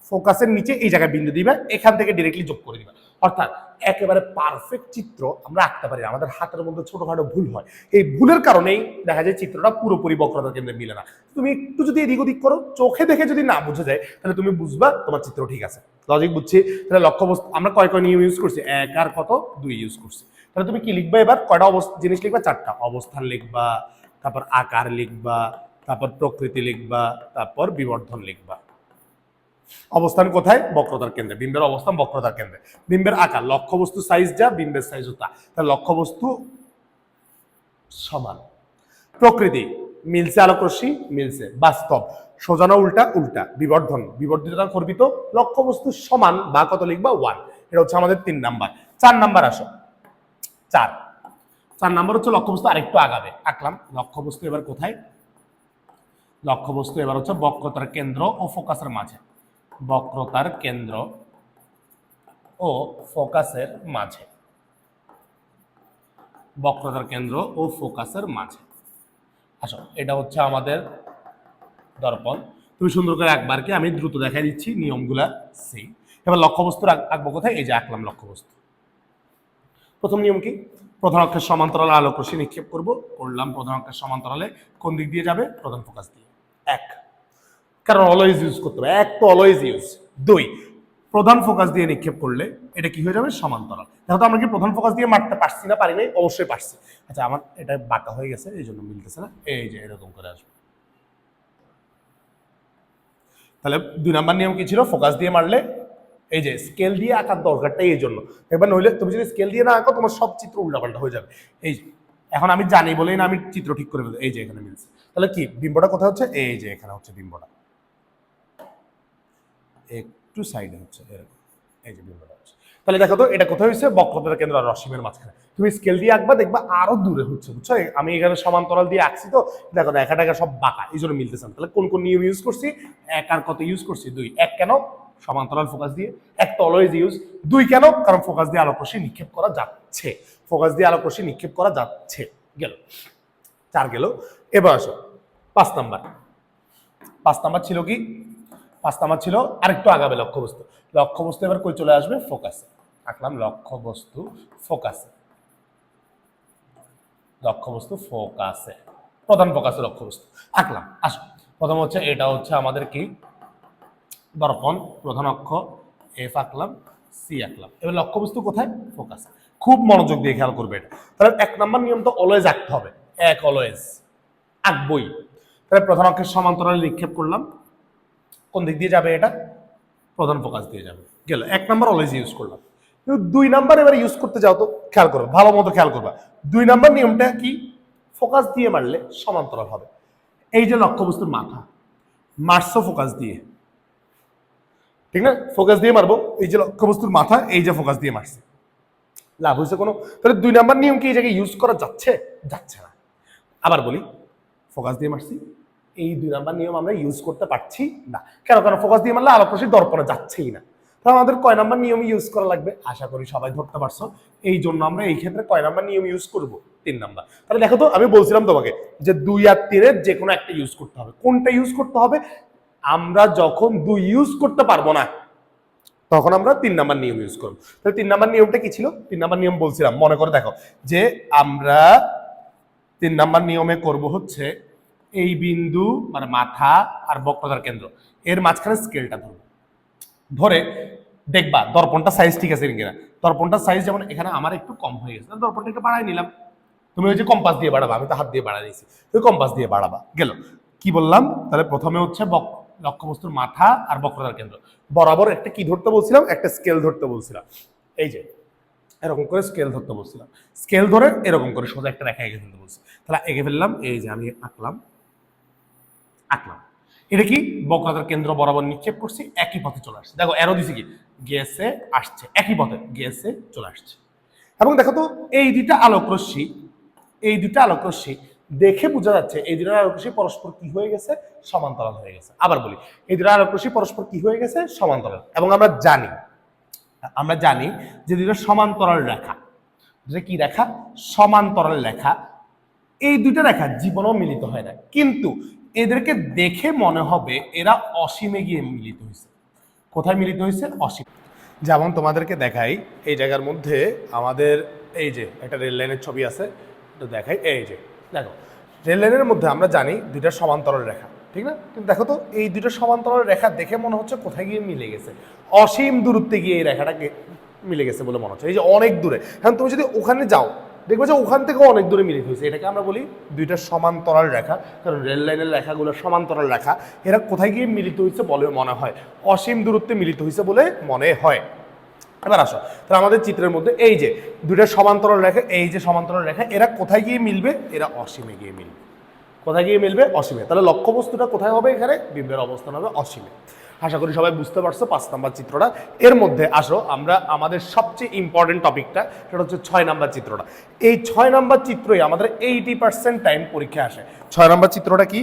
ফোকাসের নিচে এই জায়গায় বিন্দু দিবা, এখান থেকে ডিরেক্টলি যোগ করে দিবা। অর্থাৎ একেবারে পারফেক্ট চিত্র আমরা আঁকতে পারি। আমাদের হাতের মধ্যে ছোটখাটো ভুল হয়, এই ভুলের কারণেই দেখা যায় চিত্রটা পুরোপুরি বক্রতার কেন্দ্রে মিলে না। তুমি একটু যদি এদিক ওদিক করো, চোখে দেখে যদি না বুঝে যায়, তাহলে তুমি বুঝবা তোমার চিত্র ঠিক আছে। লজিক বুঝছি। তাহলে লক্ষ্যবস্তু আমরা কয় নিয়ম ইউজ করছি? 1 আর কত 2 ইউজ করছি। তাহলে তুমি কি লিখবা এবার? কয়টা জিনিস লিখবা? 4টা। অবস্থান লিখবা, তারপর আকার লিখবা, তারপর প্রকৃতি লিখবা, তারপর বিবর্ধন লিখবা। অবস্থান কোথায়? বক্রতার কেন্দ্রে। বিম্বের অবস্থান বক্রতার কেন্দ্রে। বিম্বের আকার লক্ষ্যবস্তু সাইজ যা, বিম্বের সাইজও তা। তাহলে লক্ষ্যবস্তু সমান। প্রকৃতি মিলছে, আলোক রশ্মি মিলছে, বাস্তব। সোজানো উল্টা উল্টা। বিবর্ধন বিবর্ধিত না খর্বিত। লক্ষ্যবস্তু সমান বা কত লিখবা? 1। এটা হচ্ছে আমাদের 3 নাম্বার। 4 নাম্বার আসো। 4 নাম্বার হচ্ছে লক্ষ্যবস্তু আরেকটু আগাবে। আঁকলাম লক্ষ্যবস্তু এবার কোথায়? লক্ষ্যবস্তু এবার হচ্ছে বক্রতার কেন্দ্র ও ফোকাসের মাঝে। বক্রতার কেন্দ্র ও ফোকাসের মাঝে। বক্রতার কেন্দ্র ও ফোকাসের মাঝে। আসো এটা হচ্ছে আমাদের দর্পণ। তুমি সুন্দর করে একবার কি আমি দ্রুত দেখাই দিচ্ছি নিয়মগুলা সেই। এবার লক্ষ্যবস্তু আঁকবো কোথায়? এই যে আঁকলাম লক্ষ্যবস্তু। প্রথম নিয়ম কি? প্রধান অক্ষের সমান্তরালে আলোক রশ্মি নিক্ষেপ করলাম। প্রধান অক্ষের সমান্তরালে কোন দিক দিয়ে যাবে? প্রধান ফোকাস দিয়ে। 1 কারণ অলওয়েজ ইউজ করতে হবে। 1 তো অলওয়েজ ইউজ। 2 প্রধান ফোকাস দিয়ে নিক্ষেপ করলে এটা কি হয়ে যাবে? সমান্তরাল। দেখো তো আমরা কি প্রধান ফোকাস দিয়ে মারতে পারছি না পারি নাই? অবশ্যই পারছি। আচ্ছা আমার এটা বাঁকা হয়ে গেছে এই জন্য মিলতেছে না। এই যে এরকম করে আসবে। তাহলে 2 নাম্বার নিয়ম কি ছিল? ফোকাস দিয়ে মারলে এই যে স্কেল দিয়ে আঁকার দরকারটাই এই জন্য। এবার নইলে তুমি যদি স্কেল দিয়ে না আঁকো তোমার সব চিত্র উল্টাপাল্টা হয়ে যাবে। এই যে এখন আমি জানি বলেই না আমি চিত্র ঠিক করে ফেলবো। এই যে এখানে মিলছে। তাহলে কি বিম্বটা কোথায় হচ্ছে? এই যে এখানে হচ্ছে বিম্বটা, একটু সাইডে হচ্ছে এরকম। এই যে বিম্বটা হচ্ছে। তাহলে দেখো তো এটা কোথায় হয়েছে? বক্রতার কেন্দ্র আর রশ্মির মাঝখানে। তুমি স্কেল দিয়ে আঁকবা দেখবা আরো দূরে হচ্ছে, বুঝছো? আমি এখানে সমান্তরাল দিয়ে আঁকছি তো দেখো দেখা টাকা সব বাঁকা, এই জন্য মিলতেছে না। তাহলে কোন কোন নিয়ম ইউজ করছি? 1 আর কত ইউজ করছি? 2। 1 কেন? সমান্তরাল ফোকাস দিয়ে। 1 তো অলওয়েজ ইউজ। 2 কেন? কারণ ফোকাস দিয়ে আলোক রশ্মি নিক্ষেপ করা যাচ্ছে। ফোকাস দিয়ে আলোক রশ্মি নিক্ষেপ করা যাচ্ছে। গেল 4 গেল। এবার আসো 5 নাম্বার। 5 নাম্বার ছিল কি? 5 নাম্বার ছিল আরেকটু আগাবে লক্ষ্যবস্তু। লক্ষ্যবস্তু এবার কই চলে আসবে? ফোকাসে। আঁকলাম লক্ষ্যবস্তু ফোকাসে। লক্ষ্যবস্তু ফোকাসে, প্রধান ফোকাসে লক্ষ্যবস্তু আঁকলাম। আসো প্রথম হচ্ছে এটা হচ্ছে আমাদের কি? দর্পণ, প্রধান অক্ষ, এফ আঁকলাম, সি আঁকলাম। এবার লক্ষ্যবস্তু কোথায়? ফোকাস। খুব মনোযোগ দিয়ে খেয়াল করবে এটা। তাহলে 1 নম্বর নিয়ম তো অলওয়েজ আঁকতে হবে, এক অলওয়েজ আঁকবই। তাহলে প্রধান অক্ষের সমান্তরালে নিক্ষেপ করলাম, কোন দিক দিয়ে যাবে এটা? প্রধান ফোকাস দিয়ে যাবে, গেল। 1 নম্বর অলওয়েজ ইউজ করলাম। কিন্তু 2 নাম্বার এবারে ইউজ করতে যাও তো খেয়াল করবে, ভালো মতো খেয়াল করবা। 2 নাম্বার নিয়মটা কি? ফোকাস দিয়ে মারলে সমান্তরাল হবে। এই যে লক্ষ্যবস্তুর মাথা মারছো ফোকাস দিয়ে, ঠিক না? ফোকাস দিয়ে মারবো, এই যে লক্ষ্যবস্তুর মাথা, এই যে ফোকাস দিয়ে মারছে, লাভ হয়েছে কোনো? তাহলে 2 নাম্বার নিয়ম কি এই জায়গায় ইউজ করা যাচ্ছে? যাচ্ছে না। আবার বলি, ফোকাস দিয়ে মারছি, এই 2 নাম্বার নিয়ম আমরা ইউজ করতে পারছি না। কেন? কারণ ফোকাস দিয়ে মারলে আলোক রশ্মি দর্পণে যাচ্ছেই না। তাহলে আমাদের কয় নাম্বার নিয়ম ইউজ করা লাগবে? আশা করি সবাই ধরতে পারছো। এই জন্য আমরা এই ক্ষেত্রে কয় নাম্বার নিয়ম ইউজ করব? 3 নাম্বার। তাহলে দেখো তো, আমি বলছিলাম তোমাকে যে 2 আর 3 এর যে কোনো একটা ইউজ করতে হবে। কোনটা ইউজ করতে হবে? আমরা যখন 2 ইউজ করতে পারবো না, তখন আমরা 3 নাম্বার নিয়ম ইউজ করবো। তাহলে 3 নাম্বার নিয়মটা কি ছিল? 3 নাম্বার নিয়ম বলছিলাম, মনে করে দেখো, যে আমরা 3 নাম্বার নিয়মে করব হচ্ছে এই বিন্দু মানে মাথা আর বক্রতার কেন্দ্র, এর মাঝখানে স্কেলটা ধরবো। ধরে দেখবা দর্পণটা সাইজ ঠিক আছে কিনা। দর্পণটা সাইজ যেমন এখানে আমার একটু কম হয়ে গেছে, দর্পণটা একটু বাড়াই নিলাম। তুমি ওই যে কম্পাস দিয়ে বাড়াবা, আমি তো হাত দিয়ে বাড়াই দিয়েছি, তুমি কম্পাস দিয়ে বাড়াবা, গেল। কি বললাম? তাহলে প্রথমে হচ্ছে লক্ষ্যবস্তুর মাথা আর বক্রতার কেন্দ্র বরাবর একটা কি ধরতে বলছিলাম? একটা স্কেল ধরতে বলছিলাম। এই যে এরকম করে স্কেল ধরতে বলছিলাম, স্কেল ধরে এরকম করে সোজা একটা রেখা এঁকে ফেলতে বলছি। তাহলে এঁকে ফেললাম, এই যে আমি আঁকলাম, এটা কি? বক্রতার কেন্দ্র বরাবর নিক্ষেপ করছি, একই পথে চলে আসছে। দেখো এরো দিছি কি, গেছে আসছে, একই পথে গেছে চলে আসছে। এবং দেখো তো, এই দুইটা আলোক রশ্মি, এই দুইটা আলোক রশ্মি দেখে বোঝা যাচ্ছে এই দুইটা আলোক রশ্মি পরস্পর কি হয়ে গেছে? সমান্তরাল হয়ে গেছে। আবার বলি, এই দুইটা আলোক রশ্মি পরস্পর কি হয়ে গেছে? সমান্তরাল। এবং আমরা জানি যে দুইটা সমান্তরাল রেখা, যে কি রেখা? সমান্তরাল রেখা। এই দুইটা রেখা জীবনেও মিলিত হয় না, কিন্তু এদেরকে দেখে মনে হবে এরা অসীমে গিয়ে মিলিত হয়েছে। কোথায় মিলিত হয়েছে? অসীম। যেমন তোমাদেরকে দেখাই, এই জায়গার মধ্যে আমাদের এই যে একটা রেল লাইনের ছবি আছে, তো দেখাই। এই যে দেখো, রেল লাইনের মধ্যে আমরা জানি দুইটা সমান্তরাল রেখা, ঠিক না? কিন্তু দেখো তো, এই দুইটা সমান্তরাল রেখা দেখে মনে হচ্ছে কোথায় গিয়ে মিলে গেছে? অসীম দূরত্বে গিয়ে এই রেখাটাকে মিলে গেছে বলে মনে হচ্ছে। এই যে অনেক দূরে, এখন তুমি যদি ওখানে যাও দেখবে যে ওখান থেকেও অনেক দূরে মিলিত হয়েছে। এটাকে আমরা বলি দুইটা সমান্তরাল রেখা। কারণ রেল লাইনের রেখাগুলো সমান্তরাল রেখা, এরা কোথায় গিয়ে মিলিত হয়েছে বলে মনে হয়? অসীম দূরত্বে মিলিত হয়েছে বলে মনে হয়। এবার আসো, তাহলে আমাদের চিত্রের মধ্যে এই যে দুইটা সমান্তরাল রেখা, এই যে সমান্তরাল রেখা, এরা কোথায় গিয়ে মিলবে? এরা অসীমে গিয়ে মিলবে। কোথায় গিয়ে মিলবে? অসীমে। তাহলে লক্ষ্যবস্তুটা কোথায় হবে? এখানে বিম্বের অবস্থান হবে অসীমে। আশা করি সবাই বুঝতে পারছো 5 নাম্বার চিত্রটা। এর মধ্যে আসো আমরা আমাদের সবচেয়ে ইম্পর্টেন্ট টপিকটা, সেটা হচ্ছে 6 নাম্বার চিত্রটা। এই 6 নাম্বার চিত্রই আমাদের 80% টাইম পরীক্ষায় আসে। 6 নাম্বার চিত্রটা কি?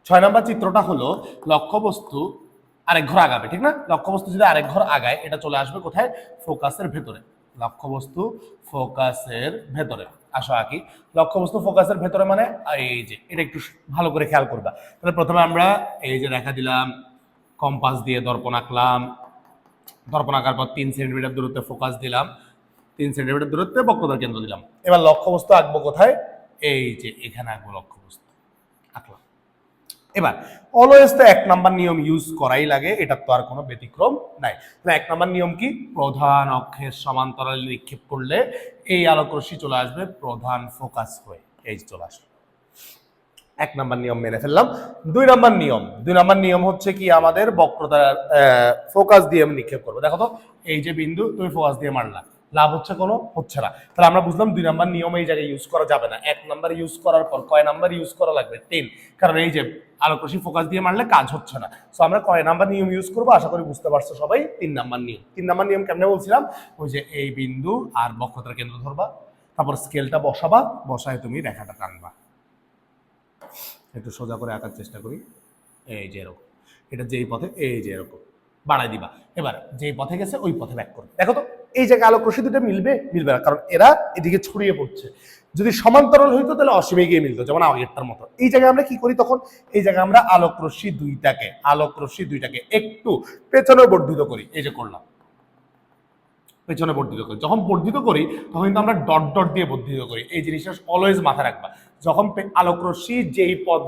ছয় নাম্বার চিত্রটা হলো লক্ষ্যবস্তু আরেক ঘর আগাবে, ঠিক না? লক্ষ্যবস্তু যদি আরেক ঘর আগায়, এটা চলে আসবে কোথায়? ফোকাসের ভেতরে। লক্ষ্যবস্তু ফোকাসের ভেতরে। আসো আঁকি। লক্ষ্যবস্তু ফোকাসের ভেতরে মানে এই যে, এটা একটু ভালো করে খেয়াল করবা। তাহলে প্রথমে আমরা এই যে রেখা দিলাম, কম্পাস দিয়ে দর্পণ আঁকলাম, দর্পণ আঁকার পর 3 সেন্টিমিটার দূরত্বে ফোকাস দিলাম, 3 সেন্টিমিটার দূরত্বে বক্রতার কেন্দ্র দিলাম। এবার লক্ষ্যবস্তু আঁকবো কোথায়? এই যে এখানে আঁকবো লক্ষ্যবস্তু, আঁকলাম। এবার অলওয়েজ তো 1 নাম্বার নিয়ম ইউজ করাই লাগে, এটার তো আর কোনো ব্যতিক্রম নাই। তাহলে 1 নাম্বার নিয়ম কি? প্রধান অক্ষের সমান্তরালে নিক্ষেপ করলে এই আলোক রশ্মি চলে আসবে প্রধান ফোকাস হয়ে, এই যে চলে আসবে। 1 নাম্বার নিয়ম মেনে ফেললাম। 2 নাম্বার নিয়ম হচ্ছে কি? আমাদের বক্রতার ফোকাস দিয়ে আমি নিক্ষেপ করবো। দেখো তো, এই যে বিন্দু, তুমি ফোকাস দিয়ে মারলা, লাভ হচ্ছে কোনো? হচ্ছে না। তাহলে আমরা বুঝলাম 2 নাম্বার নিয়ম এই জায়গায় ইউজ করা যাবে না। 1 নাম্বার ইউজ করার পর কয় নাম্বার ইউজ করা লাগবে? 3। কারণ এই যে আলোক রশ্মি ফোকাস দিয়ে মারলে কাজ হচ্ছে না। সো আমরা কয় নাম্বার নিয়ম ইউজ করবো? আশা করি বুঝতে পারছো সবাই। 3 নাম্বার নিয়ম। 3 নাম্বার নিয়ম কেমনে বলছিলাম? ওই যে এই বিন্দু আর বক্রতার কেন্দ্র ধরবা, তারপর স্কেলটা বসাবা, বসায় তুমি রেখাটা টানবা। একটু সোজা করে আঁকার চেষ্টা করি। এই যে এরকম, এটা যেই পথে, এই যে এরকম বাড়াই দিবা। এবার যেই পথে গেছে ওই পথে ব্যাক করবে। দেখো তো, এই জায়গায় আলোক রশ্মি দুটো মিলবে না, কারণ এরা এদিকে ছড়িয়ে পড়ছে। যদি সমান্তরাল হইতো তাহলে অসীমে গিয়ে মিলতো, যেমন আগেরটার মতো। এই জায়গায় আমরা কি করি তখন, এই জায়গায় আমরা আলোক রশ্মি দুইটাকে একটু পেছনে বর্ধিত করি। এই যে করলাম, পেছনে বর্ধিত করি। যখন বর্ধিত করি তখন কিন্তু আমরা ডট ডট দিয়ে বর্ধিত করি। এই জিনিসটা অলওয়েজ মাথায় রাখবা। যখন আলোক রশ্মি যেই পথ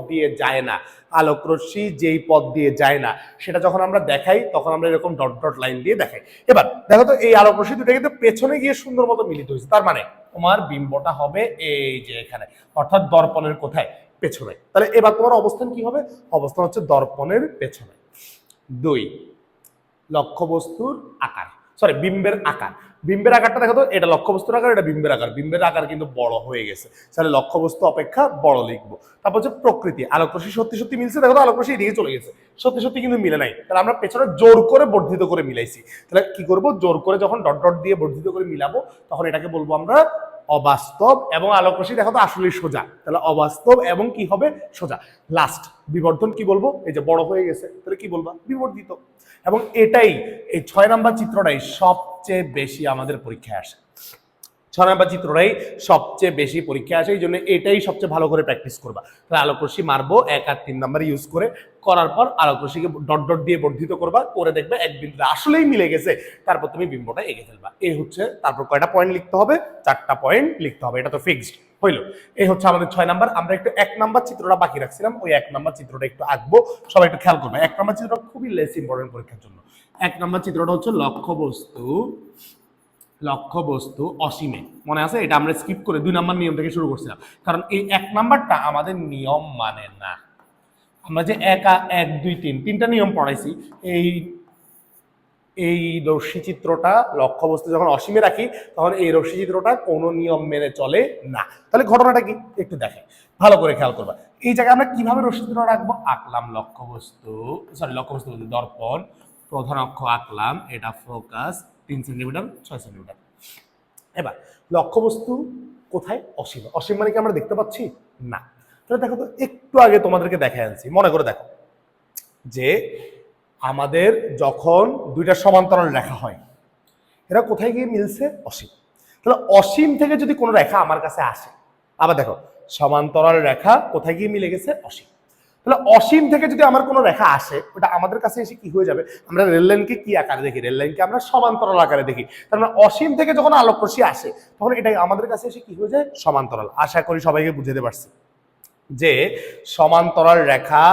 দিয়ে যায় না সেটা যখন আমরা দেখাই তখন আমরা এরকম ডট ডট লাইন দিয়ে দেখাই। এবার দেখো তো এই আলোক রশ্মি দুটো কিন্তু পেছনে গিয়ে সুন্দর মতো মিলিত হয়েছে, তার মানে তোমার বিম্বটা হবে এই যে এখানে, অর্থাৎ দর্পণের কোথায়, পেছনে। তাহলে এবার তোমার অবস্থান কি হবে, অবস্থান হচ্ছে দর্পণের পেছনে। 2 লক্ষ্যবস্তুর আকার, বিম্বের আকারটা দেখো তো, এটা লক্ষ্যবস্তুর আকার, এটা বিম্বের আকার কিন্তু বড় হয়ে গেছে, তাহলে লক্ষ্যবস্তু অপেক্ষা বড় লিখবো। তারপর হচ্ছে প্রকৃতি, আলোক রশ্মি সত্যি মিলছে, দেখো তো আলোক রশ্মি এদিকে চলে গেছে, সত্যি কিন্তু মিলে নাই, তাহলে আমরা পেছনে জোর করে বর্ধিত করে মিলাইছি। তাহলে কি করব, জোর করে যখন ডট ডট দিয়ে বর্ধিত করে মিলাবো তখন এটাকে বলবো আমরা অবাস্তব, এবং আলোক রশ্মি দেখো তো আসলে সোজা, তাহলে অবাস্তব এবং কি হবে, সোজা। লাস্ট বিবর্ধন কি বলবো, এই যে বড় হয়ে গেছে, তাহলে কি বলবা, বিবর্ধিত। এবং এটাই, এই 6 নাম্বার চিত্রটাই সবচেয়ে বেশি আমাদের পরীক্ষায় আসে, 6 নাম্বার চিত্রটাই সবচেয়ে বেশি পরীক্ষায় আসে, এই জন্য এটাই সবচেয়ে ভালো করে প্র্যাকটিস করবা। তাহলে আলোক রশ্মি মারবো 1 আর 3 নাম্বার ইউজ করে, করার পর আলোক রশ্মিকে ডট ডট দিয়ে বর্ধিত করবা, করে দেখবে এক বিন্দুতে আসলেই মিলে গেছে, তারপর তুমি বিম্বটা এঁকে ফেলবা। এই হচ্ছে, তারপর কয়টা পয়েন্ট লিখতে হবে, 4টা পয়েন্ট লিখতে হবে, এটা তো ফিক্সড হইলো। এই হচ্ছে আমাদের 6 নাম্বার। আমরা একটু 1 নাম্বার চিত্রটা বাকি রাখছিলাম, ওই 1 নাম্বার চিত্রটা একটু আঁকবো, সবাই একটু খেয়াল করবে। 1 নাম্বার চিত্রটা খুবই লেস ইম্পর্টেন্ট পরীক্ষার জন্য। 1 নাম্বার চিত্রটা হচ্ছে লক্ষ্যবস্তু অসীমে, মনে আছে, এটা আমরা স্কিপ করে 2 নাম্বার নিয়ম থেকে শুরু করছিলাম, কারণ এই 1 নাম্বারটা আমাদের নিয়ম মানে না। আমরা যে 1 2 3 তিনটা নিয়ম পড়াইছি, এই রশ্মি চিত্রটা লক্ষ্যবস্তু যখন অসীমে রাখি তখন এই রশ্মি চিত্রটা কোনো নিয়ম মেনে চলে না। তাহলে ঘটনাটা কি একটু দেখে, ভালো করে খেয়াল করবা। এই জায়গায় আমরা কিভাবে রশ্মি চিত্র রাখবো, আঁকলাম লক্ষ্যবস্তু বলতে দর্পণ, প্রধান অক্ষ আঁকলাম, এটা ফোকাস 3 সেন্টিমিটার 6 সেন্টিমিটার। এবার লক্ষ্যবস্তু কোথায়, অসীম মানে কি আমরা দেখতে পাচ্ছি না। তাহলে দেখো তো, একটু আগে তোমাদেরকে দেখাই আনছি, মনে করে দেখো যে আমাদের যখন দুইটা সমান্তরাল রেখা হয় এরা কোথায় গিয়ে মিলছে, অসীম। তাহলে অসীম থেকে যদি কোনো রেখা আমার কাছে আসে, আবার দেখো সমান্তরাল রেখা কোথায় গিয়ে মিলে গেছে, অসীম। তাহলে অসীম থেকে যদি আমার কোনো রেখা আসে, ওটা আমাদের কাছে এসে কি হয়ে যাবে, আমরা রেল লাইনকে কি আকারে দেখি, রেল লাইনকে আমরা সমান্তরাল আকারে দেখি। তার মানে অসীম থেকে যখন আলোক রশ্মি আসে তখন এটাই আমাদের কাছে এসে কি হয়ে যায়, সমান্তরাল। আশা করি সবাইকে বুঝাতে পারছি যে সমান্তরাল রেখা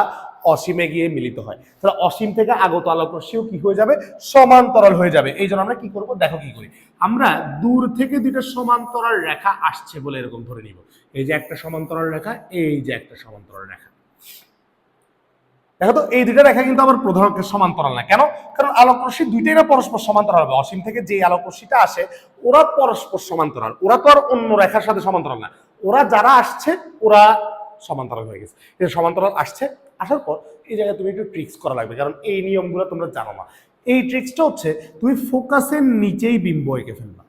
অসীমে গিয়ে মিলিত হয়, তাহলে অসীম থেকে আগত আলোক রশ্মিও কি হয়ে যাবে, সমান্তরাল হয়ে যাবে। এই জন্য আমরা কি করব, দেখো কি করি, আমরা দূর থেকে দুইটা সমান্তরাল রেখা আসছে বলে এরকম ধরে নিব, এই যে একটা সমান্তরাল রেখা, এই যে একটা সমান্তরাল রেখা। দেখো তো এই দুইটা রেখা কিন্তু আমার প্রধান অক্ষের সমান্তরাল না, কেন, কারণ আলোক রশ্মি দুইটাই না পরস্পর সমান্তরাল হবে। অসীম থেকে যে আলোক রশ্মিটা আসে ওরা পরস্পর সমান্তরাল, ওরা তো আর অন্য রেখার সাথে সমান্তরাল না, ওরা যারা আসছে ওরা সমান্তরাল হয়ে গেছে। সমান্তরাল আসছে, আসার পর এই জায়গায় তুমি একটু ট্রিক্স করা লাগবে, কারণ এই নিয়মগুলো তোমরা জানো না। এই ট্রিক্সটা হচ্ছে তুমি ফোকাসের নিচেই বিম্ব এঁকে ফেলবা।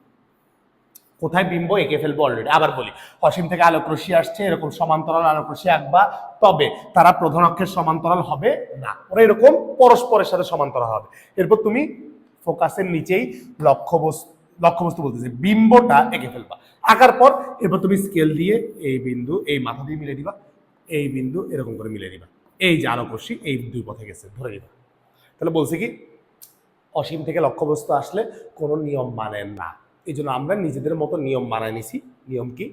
কোথায় বিম্ব এঁকে ফেলবো, অলরেডি আবার বলি, অসীম থেকে আলোক রশ্মি আসছে, এরকম সমান্তরাল আলোক রশ্মি আঁকবা, তবে তারা প্রধান অক্ষের সমান্তরাল হবে না, ওরা এরকম পরস্পরের সাথে সমান্তরাল হবে। এরপর তুমি ফোকাসের নিচেই লক্ষ্যবস্তু বলতেছে বিম্বটা এঁকে ফেলবা। আঁকার পর এরপর তুমি স্কেল দিয়ে এই বিন্দু এই মাথা দিয়ে মিলে দিবা, এই বিন্দু এরকম করে মিলে দিবা, এই যে আলোক রশ্মি এই 2 পথে গেছে ধরে দিবা। তাহলে বলছে কি, অসীম থেকে লক্ষ্যবস্তু আসলে কোনো নিয়ম মানে না, এই জন্য আমরা নিজেদের মতো নিয়ম বানায় নিছি। নিয়ম কি,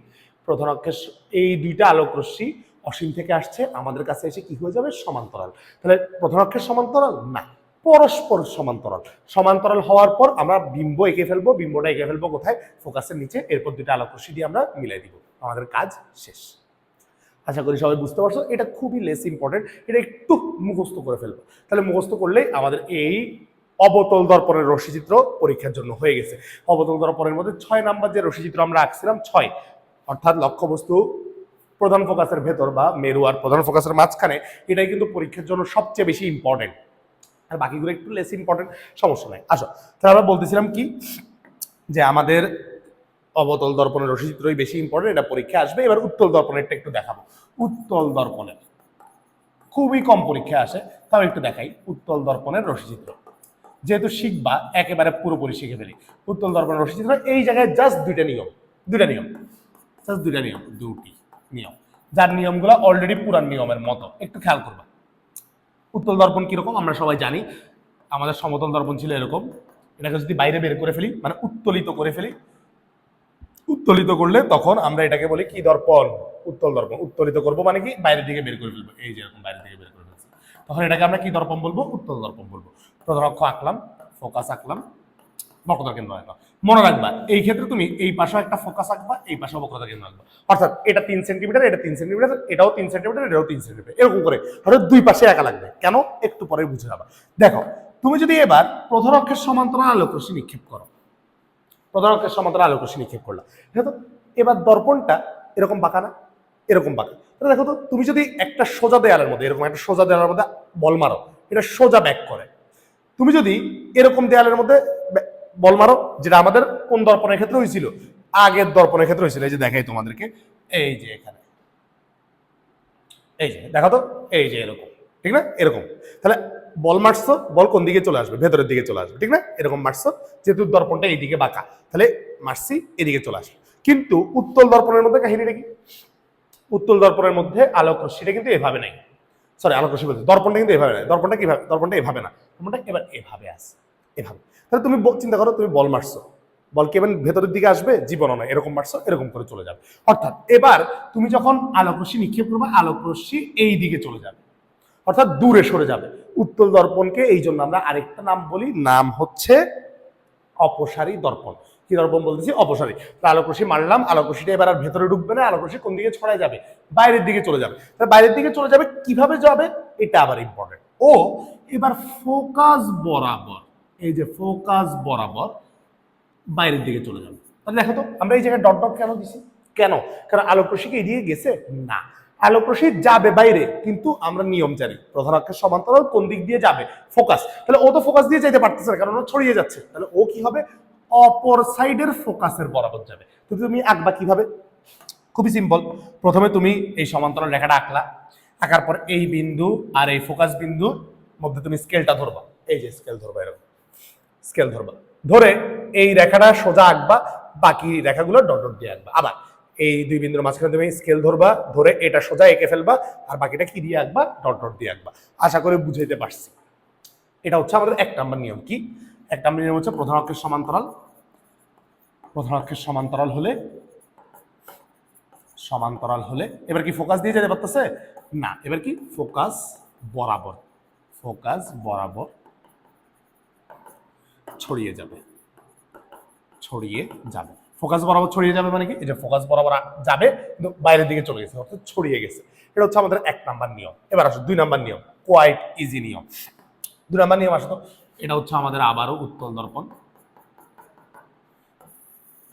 প্রধান অক্ষের এই 2টা আলোক রশ্মি অসীম থেকে আসছে, আমাদের কাছে এসে কি হয়ে যাবে, সমান্তরাল। তাহলে প্রধান অক্ষের সমান্তরাল না, পরস্পর সমান্তরাল। সমান্তরাল হওয়ার পর আমরা বিম্ব এঁকে ফেলবো, বিম্বটা এঁকে ফেলবো কোথায়, ফোকাসের নিচে, এরপর 2টা আলোক রশ্মি দিয়ে আমরা মিলাই দিব, আমাদের কাজ শেষ। আশা করি সবাই বুঝতে পারছো, এটা খুবই লেস ইম্পর্টেন্ট, এটা একটু মুখস্থ করে ফেলবো। তাহলে মুখস্থ করলেই আমাদের এই অবতল দর্পণের রশ্মিচিত্র পরীক্ষার জন্য হয়ে গেছে। অবতল দর্পণের মধ্যে 6 নাম্বার যে রশ্মিচিত্র আমরা আঁকছিলাম, 6, অর্থাৎ লক্ষ্যবস্তু প্রধান ফোকাসের ভেতর বা মেরু আর প্রধান ফোকাসের মাঝখানে, এটাই কিন্তু পরীক্ষার জন্য সবচেয়ে বেশি ইম্পর্টেন্ট, আর বাকিগুলো একটু লেস ইম্পর্টেন্ট, সমস্যা নাই। আসো, তাহলে আমরা বলতেছিলাম কি, যে আমাদের অবতল দর্পণের রশ্মিচিত্রই বেশি ইম্পর্টেন্ট, এটা পরীক্ষা আসবে। এবার উত্তল দর্পণেরটা একটু দেখাবো। উত্তল দর্পণের খুবই কম পরীক্ষা আসে, তাও একটু দেখাই উত্তল দর্পণের রশ্মিচিত্র। যেহেতু শিখবা একেবারে পুরোপুরি শিখে ফেলি। উত্তল দর্পণ রশ্মি চিত্র, এই জায়গায় জাস্ট দুইটা নিয়ম, জাস্ট দুইটা নিয়ম, দুটি নিয়ম, যার নিয়মগুলো অলরেডি পুরান নিয়মের মতো, একটু খেয়াল করবা। উত্তল দর্পণ কিরকম আমরা সবাই জানি, আমাদের সমতল দর্পণ ছিল এরকম, এটাকে যদি বাইরে বের করে ফেলি মানে উত্তোলিত করে ফেলি, উত্তোলিত করলে তখন আমরা এটাকে বলি কি দর্পণ, উত্তল দর্পণ। উত্তোলিত করবো মানে কি বাইরের দিকে বের করে ফেলবো, এই যে এরকম বাইরের দিকে বের করে ফেলছি, তখন এটাকে আমরা কি দর্পণ বলবো, উত্তল দর্পণ বলবো। প্রধান অক্ষ আঁকলাম, ফোকাস আঁকলাম, বক্রতার কেন্দ্র আঁকলাম। মনে রাখবা এই ক্ষেত্রে তুমি এই পাশে একটা ফোকাস আঁকবা, এই পাশে বক্রতার কেন্দ্র আঁকবা, অর্থাৎ এটা 3 সেন্টিমিটার, এটা 3 সেন্টিমিটার, এটাও 3 সেন্টিমিটার, এটাও 3 সেন্টিমিটার, এরকম করে আর দুই পাশে আঁকা লাগবে। কেন একটু পরে বুঝে যাবা। দেখো তুমি যদি এবার প্রধান অক্ষের সমান্তরাল আলোক রশ্মি নিক্ষেপ করো, প্রধান অক্ষের সমান্তরাল আলোক রশ্মি নিক্ষেপ করলাম, দেখো এবার দর্পণটা এরকম বাঁকা না, এরকম বাঁকা। তাহলে দেখো তো তুমি যদি একটা সোজা দেয়ালের মধ্যে, এরকম একটা সোজা দেয়ালের মধ্যে বল মারো, এটা সোজা ব্যাক করে। তুমি যদি এরকম দেয়ালের মধ্যে বল মারো, যেটা আমাদের কোন দর্পণের ক্ষেত্রে হয়েছিল, আগের দর্পণের ক্ষেত্রে হয়েছিল, এই যে দেখাই তোমাদেরকে, এই যে এখানে, এই যে দেখো তো, এই যে এরকম, ঠিক না, এরকম। তাহলে বল মারছো, বল কোন দিকে চলে আসবে, ভেতরের দিকে চলে আসবে, ঠিক না, এরকম মারছো, যেহেতু দর্পণটা এইদিকে বাঁকা, তাহলে মারছি এদিকে চলে আসবে। কিন্তু উত্তল দর্পণের মধ্যে কাহিনীটা কি, উত্তল দর্পণের মধ্যে আলোক রশ্মিটা কিন্তু এভাবে নাই, সরি আলোক রশ্মি বলছি, দর্পণটা কিন্তু এভাবে নাই, দর্পণটা কিভাবে, দর্পণটা এভাবে না, দর্পণটা এবার এভাবে আছে, এভাবে। তাহলে তুমি চিন্তা করো, তুমি বল মারছো, বল কি এবার ভেতরের দিকে আসবে, জীবনও নয়, এরকম মারছো, এরকম করে চলে যাবে। অর্থাৎ এবার তুমি যখন আলোক রশ্মি নিক্ষেপ করবে, আলোক রশ্মি এই দিকে চলে যাবে, অর্থাৎ দূরে সরে যাবে। উত্তল দর্পণকে এই জন্য আমরা আরেকটা নাম বলি, নাম হচ্ছে অপসারী দর্পণ। কি দর্পণ বলতেছি, অপসারী। আলোক রশ্মি মারলাম, আলোক রশ্মিটা এবার আর ভেতরে ঢুকবে না, আলোক রশ্মি কোন দিকে ছড়ায় যাবে, বাইরের দিকে চলে যাবে। বাইরের দিকে চলে যাবে, কিভাবে যাবে এটা আবার ইম্পর্টেন্ট। ও এবার ফোকাস বরাবর, এই যে ফোকাস বরাবর বাইরের দিকে চলে যাবে। তাহলে দেখো তো আমরা এই জায়গায় ডট ডট কেন দিছি, কেন, কারণ আলোক রশ্মি কি এদিকে গেছে না, আলোক রশ্মি যাবে বাইরে, কিন্তু আমরা নিয়ম জানি প্রধান অক্ষের সমান্তরাল কোন দিক দিয়ে যাবে, ফোকাস। তাহলে ও তো ফোকাস দিয়ে যেতে পারতেছে না, কারণ ও ছড়িয়ে যাচ্ছে। তাহলে ও কি হবে, অপর সাইডের ফোকাসের বরাবর যাবে। তো তুমি আঁকবা কিভাবে, খুবই সিম্পল। প্রথমে তুমি এই সমান্তরাল রেখাটা আঁকলা, আঁকার পর এই বিন্দু আর এই ফোকাস বিন্দুর মধ্যে তুমি স্কেলটা ধরবা, এই যে স্কেল ধরবা, এরকম স্কেল ধরবা, ধরে এই রেখাটা সোজা আঁকবা, বাকি রেখাগুলো ডট ডট দিয়ে আঁকবা। আবার এই দুই বিন্দুর মাঝখানে তুমি স্কেল ধরবা, ধরে এটা সোজা এঁকে ফেলবা, আর বাকিটা কি দিয়ে আঁকবা, ডট ডট দিয়ে আঁকবা। আশা করে বুঝাইতে পারছি। এটা হচ্ছে আমাদের 1 নম্বর নিয়ম। কি 1 নম্বর নিয়ম হচ্ছে প্রধান অক্ষের সমান্তরাল, প্রধান অক্ষের সমান্তরাল হলে, সমান্তরাল হলে এবার কি ফোকাস দিয়ে যেতে পারতেছে না, এবার কি ফোকাস বরাবর, ফোকাস বরাবর ছড়িয়ে যাবে, ছড়িয়ে যাবে। ফোকাস বরাবর ছড়িয়ে যাবে মানে কি, এই যে ফোকাস বরাবর যাবে কিন্তু বাইরের দিকে চলে গেছে, অর্থাৎ ছড়িয়ে গেছে। এটা হচ্ছে আমাদের 1 নাম্বার নিয়ম। এবার আসো 2 নাম্বার নিয়ম, কোয়াইট ইজি নিয়ম। 2 নাম্বার নিয়ম আসো, এটা হচ্ছে আমাদের আবারও উত্তল দর্পণ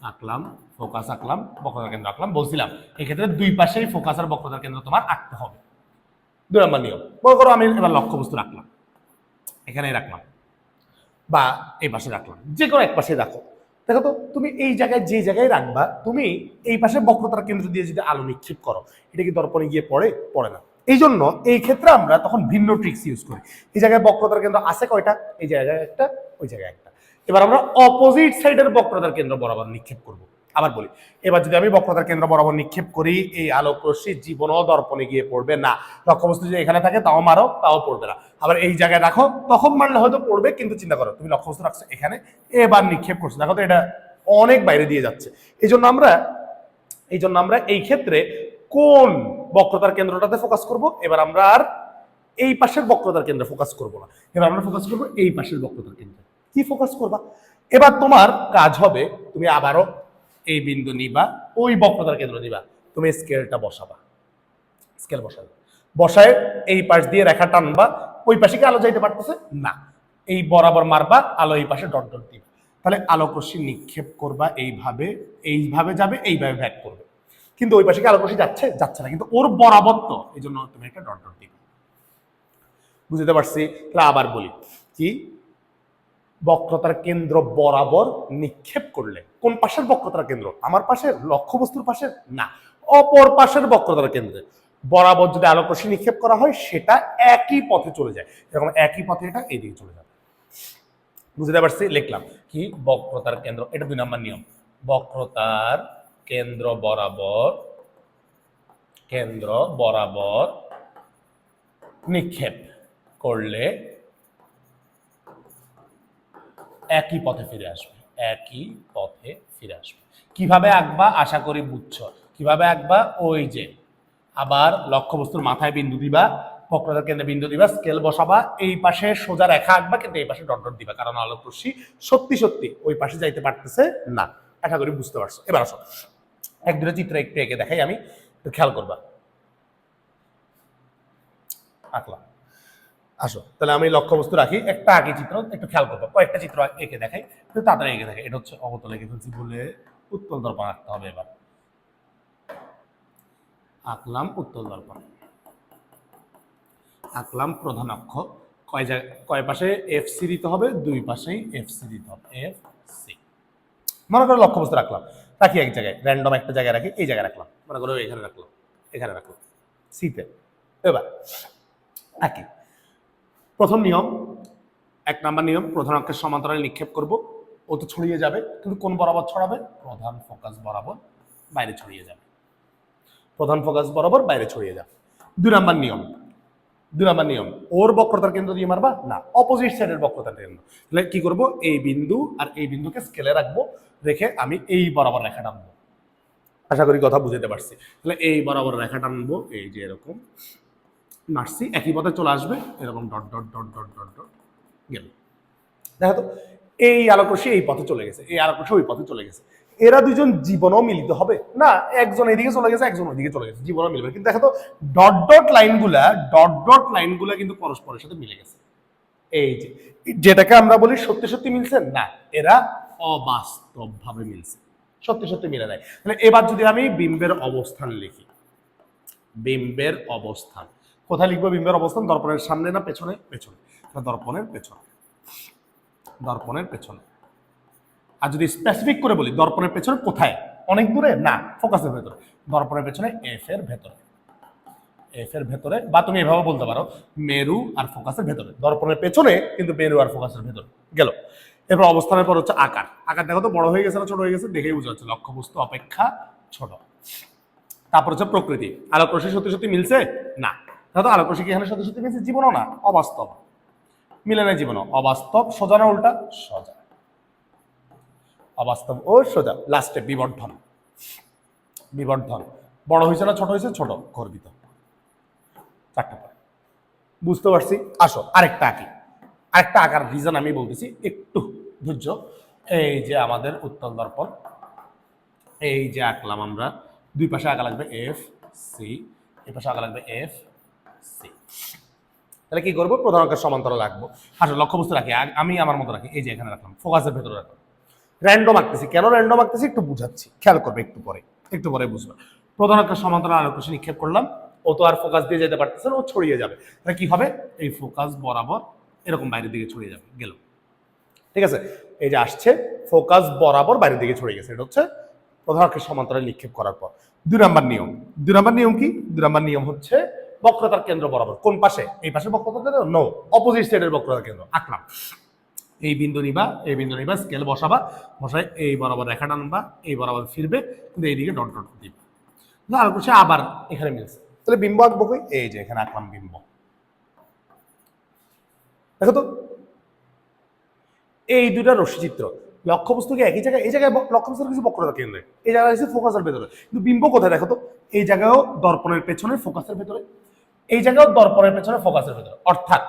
আঁকলাম, ফোকাস আঁকলাম, বক্রতার কেন্দ্র আঁকলাম। বলছিলাম এক্ষেত্রে দুই পাশেই ফোকাস আর বক্রতার কেন্দ্র তোমার আঁকতে হবে। 2 নাম্বার নিয়ম, মনে করো আমি এবার লক্ষ্যবস্তু রাখলাম, এখানে রাখলাম বা এই পাশে রাখলাম, যে কোনো এক পাশে রাখো। দেখো তো তুমি এই জায়গায় যে জায়গায় রাখবা, তুমি এই পাশে বক্রতার কেন্দ্র দিয়ে যদি আলো নিক্ষেপ করো, এটা কি দর্পণে গিয়ে পড়ে, পড়ে না। এই জন্য এই ক্ষেত্রে আমরা তখন ভিন্ন ট্রিক্স ইউজ করি। এই জায়গায় বক্রতার কেন্দ্র আছে কয়টা, এই জায়গায় একটা, ওই জায়গায় একটা। এবার আমরা অপোজিট সাইডের বক্রতার কেন্দ্র বরাবর নিক্ষেপ করব। আবার বলি, এবার যদি আমি বক্রতার কেন্দ্র বরাবর নিক্ষেপ করি, এই আলোক রশ্মি জীবনও দর্পণে গিয়ে পড়বে না। লক্ষ্যবস্তু যদি এখানে থাকে তাও মারো, তাও পড়বে না। আবার এই জায়গায় রাখো, তখন মারলে হয়তো পড়বে, কিন্তু চিন্তা করো তুমি লক্ষ্যবস্তু রাখছো এখানে, এবার নিক্ষেপ করছো, দেখো তো এটা অনেক বাইরে দিয়ে যাচ্ছে। এই জন্য আমরা এই ক্ষেত্রে কোন বক্রতার কেন্দ্রটাতে ফোকাস করব, এবার আমরা আর এই পাশের বক্রতার কেন্দ্রে ফোকাস করব না, এবার আমরা ফোকাস করব এই পাশের বক্রতার কেন্দ্রে। কি ফোকাস করবা, এবার তোমার কাজ হবে তুমি আবারও এই বিন্দু নিবা, ওই বক্রতার কেন্দ্র নিবা, তুমি স্কেলটা বসাবা, স্কেল বসাবে, বসায় এই পাশ দিয়ে রেখা টানবা, ওই পাশে কি আলো যাইতে পারতেছে না, এই বরাবর মারবা, আলো এই পাশে ডট ডট দিবা। তাহলে আলোক রশ্মি নিক্ষেপ করবা এইভাবে, এইভাবে যাবে, এইভাবে ভ্যাক করবে, কিন্তু ওই পাশে কি আলোক রশ্মি যাচ্ছে, যাচ্ছে না, কিন্তু ওর বরাবর তো, এই জন্য তুমি একটা ডট ডট দিবা। বুঝতে পারছি। তাহলে আবার বলি, কি বক্রতার কেন্দ্র বরাবর নিক্ষেপ করলে, কোন পাশের বক্রতার কেন্দ্র, আমার পাশের, লক্ষ্যবস্তুর পাশের না, অপর পাশের বক্রতার কেন্দ্রে বরাবর যদি আলোক রশ্মি নিক্ষেপ করা হয়, সেটা একই পথে চলে যায়। এরকম একই পথে এটা এইদিকে চলে যাবে। বুঝতে পারছি, লিখলাম কি বক্রতার কেন্দ্র, এটা 2 নম্বর নিয়ম। বক্রতার কেন্দ্র বরাবর নিক্ষেপ করলে একই পথে ফিরে আসবে। কিভাবে আঁকবা আশা করি বুঝছো। কিভাবে আঁকবা, ওই যে আবার লক্ষ্যবস্তুর মাথায় বিন্দু দিবা, বক্রতার কেন্দ্রে বিন্দু দিবা, স্কেল বসাবা, এই পাশে সোজা রেখা আঁকবা, কিন্তু এই পাশে ডট ডট দিবা, কারণ আলোক রশ্মি সত্যি ওই পাশে যাইতে পারতেছে না। আশা করি বুঝতে পারছো। এবার আসো এক দুটো চিত্র একটু এঁকে দেখাই, আমি একটু খেয়াল করবা। আঁকলাম, আসো তাহলে আমি লক্ষ্যবস্তু রাখি, একটা আঁকি চিত্র একটু খেয়াল করবো, কয়েকটা চিত্র এঁকে দেখাই, একটু তাড়াতাড়ি এঁকে দেখাই। এটা হচ্ছে অবতল এঁকে ফেলছি বলে উত্তল দর্পণ আঁকতে হবে। এবার আঁকলাম উত্তল দর্পণ, আঁকলাম প্রধান অক্ষ, কয় পাশে এফ সি দিতে হবে, দুই পাশেই এফ সি দিতে হবে, এফ সি। মনে করো লক্ষ্যবস্তু রাখলাম, রাখি এক জায়গায়, র্যান্ডম একটা জায়গায় রাখি, এই জায়গায় রাখলাম, মনে করো এখানে রাখলাম সিতে। এবার একই প্রথম নিয়ম, 1 নম্বর নিয়ম, প্রধান অক্ষের সমান্তরালে নিক্ষেপ করব, ও তো ছড়িয়ে যাবে, কিন্তু কোন বরাবর ছড়াবে, প্রধান ফোকাস বরাবর বাইরে ছড়িয়ে যাবে, প্রধান ফোকাস বরাবর বাইরে ছড়িয়ে যাবে। 2 নম্বর নিয়ম, ওর বক্রতার কেন্দ্র দিয়ে মারবা না, অপোজিট সাইডের বক্রতার কেন্দ্র। তাহলে কি করব, এই বিন্দু আর এই বিন্দুকে স্কেলে রাখবো, রেখে আমি এই বরাবর রেখা টানবো। আশা করি কথা বুঝতে পারছি। তাহলে এই বরাবর রেখা টানবো, এই যে এরকম মারছি, একই পথে চলে আসবে, এরকম dot dot dot dot dot dot গেল। দেখো তো, এই আলোকরশ্মি এই পথে চলে গেছে, এই আলোকরশ্মি ওই পথে চলে গেছে, এরা দুজন জীবনও মিলিত হবে না, একজন এদিকে চলে গেছে একজন ওইদিকে চলে গেছে, জীবনও মিলবে। কিন্তু দেখো তো ডট ডট লাইনগুলা কিন্তু পরস্পরের সাথে মিলে গেছে। এই যে যেটাকে আমরা বলি সত্যি মিলছে না, এরা অবাস্তব ভাবে মিলছে, সত্যি মিলে নাই। তাহলে এবার যদি আমি বিম্বের অবস্থান লিখি, বিম্বের অবস্থান কোথায় লিখবো, বিম্বের অবস্থান দর্পণের সামনে না পেছনে, দর্পণের পেছনে। আর যদি স্পেসিফিক করে বলি দর্পণের পেছনে কোথায়, অনেক দূরে না, ফোকাসের ভেতরে, দর্পণের পেছনে এফ এর ভেতরে, বা তুমি এভাবে বলতে পারো মেরু আর ফোকাসের ভেতরে, দর্পণের পেছনে কিন্তু মেরু আর ফোকাসের ভেতরে গেল। এরপর অবস্থানের পর হচ্ছে আকার, দেখো তো বড় হয়ে গেছে না ছোট হয়ে গেছে, দেখেই বোঝা যাচ্ছে লক্ষ্যবস্তু অপেক্ষা ছোট। তারপর হচ্ছে প্রকৃতি, আলোক রশ্মি সত্যি মিলছে না, দেখো আলোক রশ্মি কি এখানে সত্যি মিলছে, জীবনও না, অবাস্তব, মিলে নাই জীবনও, অবাস্তব, সোজা না উল্টা, সোজা, অবাস্তব ও সোজা। লাস্টে বিবর্ধন, বড় হয়েছে না ছোট হয়েছে, ছোট, গর্বিত। 4টা পরে বুঝতে পারছি। আসো আরেকটা আঁকার রিজন আমি বলতেছি, একটু ধৈর্য। এই যে আমাদের উত্তল দর্পণ, এই যে আঁকলাম আমরা, দুই পাশে আঁকা লাগবে এফ সি, এই পাশে আঁকা লাগবে এফ সি। তাহলে কি করবো, প্রধান অক্ষের সমান্তরাল রাখবো। আসো লক্ষ্যবস্তু রাখি, আমি আমার মতো রাখি, এই যে এখানে রাখলাম, ফোকাসের ভেতরে রাখলাম। র্যান্ডম আঁকতেছি, কেন র্যান্ডম আঁকতেছি একটু বুঝাচ্ছি, খেয়াল করবে, একটু পরে বুঝবে। প্রধান অক্ষের সমান্তরাল আলোক রশ্মি নিক্ষেপ করলাম, ও তো আর ফোকাস দিয়ে যেতে পারতেছে না, ও ছড়িয়ে যাবে। তাহলে কি হবে, এই ফোকাস বরাবর এরকম বাইরের দিকে ছড়িয়ে যাবে, গেল। ঠিক আছে, এই যে আসছে ফোকাস বরাবর বাইরের দিকে ছড়িয়ে গেছে, এটা হচ্ছে প্রধান অক্ষের সমান্তরাল নিক্ষেপ করার পর। 2 নম্বর নিয়ম কি, 2 নম্বর নিয়ম হচ্ছে বক্রতার কেন্দ্র বরাবর, কোন পাশে, এই পাশে বক্রতার কেন্দ্র, নো, অপোজিট সাইডের বক্রতার কেন্দ্র আঁকলাম। এই বিন্দু নিবা, স্কেল বসাবা, বসায় এই বরাবর রেখা টানবা, এই বরাবর ফিরবে, কিন্তু এইদিকে ডট ডট দিবা, আর করছে আবার এখানে মিলছে। তাহলে বিম্ব আঁকবো কই, এই যে এখানে আঁকলাম বিম্ব। দেখো তো এই দুইটা রশ্মিচিত্র, লক্ষ্যবস্তুকে একই জায়গায়, এই জায়গায় লক্ষ্যবস্তুর কিছু বক্রতা কেন্দ্রে, এই জায়গায় আছে ফোকাসের ভেতরে, কিন্তু বিম্ব কোথায় দেখো তো, এই জায়গায়ও দর্পণের পেছনে ফোকাসের ভেতরে, এই জায়গায়ও দর্পণের পেছনে ফোকাসের ভেতরে। অর্থাৎ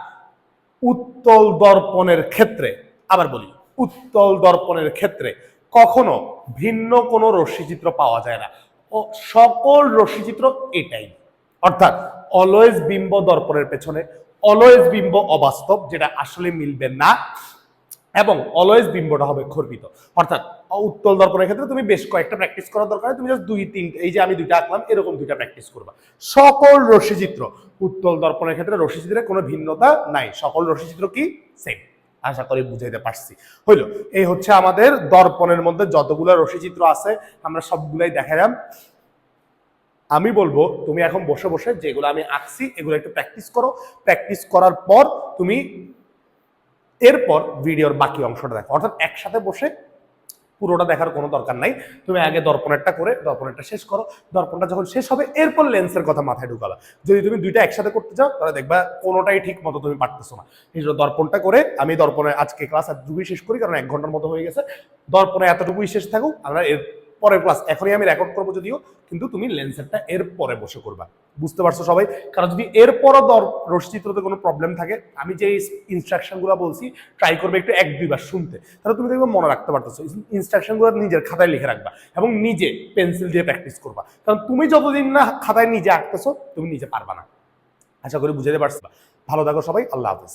উত্তল দর্পণের ক্ষেত্রে, আবার বলি, উত্তল দর্পণের ক্ষেত্রে কখনো ভিন্ন কোনো রশ্মিচিত্র পাওয়া যায় না, ও সকল রশ্মিচিত্র এটাই। অর্থাৎ অলওয়েজ বিম্ব দর্পণের পেছনে, অলওয়েজ বিম্ব অবাস্তব, যেটা আসলে মিলবে না, এবং অলওয়েজ বিম্বটা হবে খর্বিত। অর্থাৎ উত্তল দর্পণের ক্ষেত্রে তুমি বেশ কয়েকটা প্র্যাকটিস করার দরকার, তুমি জাস্ট 2-3, এই যে আমি 2টা আঁকলাম, এরকম 2টা প্র্যাকটিস করবা। সকল রশ্মিচিত্র, উত্তল দর্পণের ক্ষেত্রে রশ্মিচিত্রের কোনো ভিন্নতা নাই, সকল রশ্মিচিত্র কি সেম। আশা করি বুঝাইতে পারছি। হইল, এই হচ্ছে আমাদের দর্পণের মধ্যে যতগুলো রশ্মিচিত্র আছে আমরা সবগুলাই দেখালাম। আমি বলবো তুমি এখন বসে বসে যেগুলো আমি আঁকছি এগুলো একটু প্র্যাকটিস করো, প্র্যাকটিস করার পর তুমি এরপর ভিডিওর বাকি অংশটা দেখো, অর্থাৎ একসাথে বসে পুরোটা দেখার কোনো দরকার নাই। তুমি আগে দর্পণেরটা করে দর্পণেরটা শেষ করো, দর্পণটা যখন শেষ হবে এরপর লেন্সের কথা মাথায় ঢুকাবা। যদি তুমি দুইটা একসাথে করতে চাও তাহলে দেখবা কোনোটাই ঠিক মতো তুমি পারতেছো না। এই জন্য দর্পণটা করে, আমি দর্পণে আজকে ক্লাস এতটুকুই শেষ করি কারণ 1 ঘন্টার মতো হয়ে গেছে। দর্পণে এতটুকুই শেষ থাকুক, আমরা এর পরের ক্লাস এখনই আমি রেকর্ড করবো যদিও, কিন্তু তুমি লেন্সেরটা এর পরে বসে করবা। বুঝতে পারছো সবাই? কারণ যদি এরপরও রশ্মিচিত্রতে কোনো প্রবলেম থাকে, আমি যে ইনস্ট্রাকশনগুলো বলছি ট্রাই করবে একটু 1-2 বার শুনতে, তাহলে তুমি দেখবে মনে রাখতে পারতেছো। ইনস্ট্রাকশনগুলো নিজের খাতায় লিখে রাখবা এবং নিজে পেন্সিল দিয়ে প্র্যাকটিস করবা, কারণ তুমি যতদিন না খাতায় নিজে আঁকতেছো তুমি নিজে পারবা না। আশা করি বুঝাতে পারছো। ভালো থাকো সবাই, আল্লাহ হাফেজ।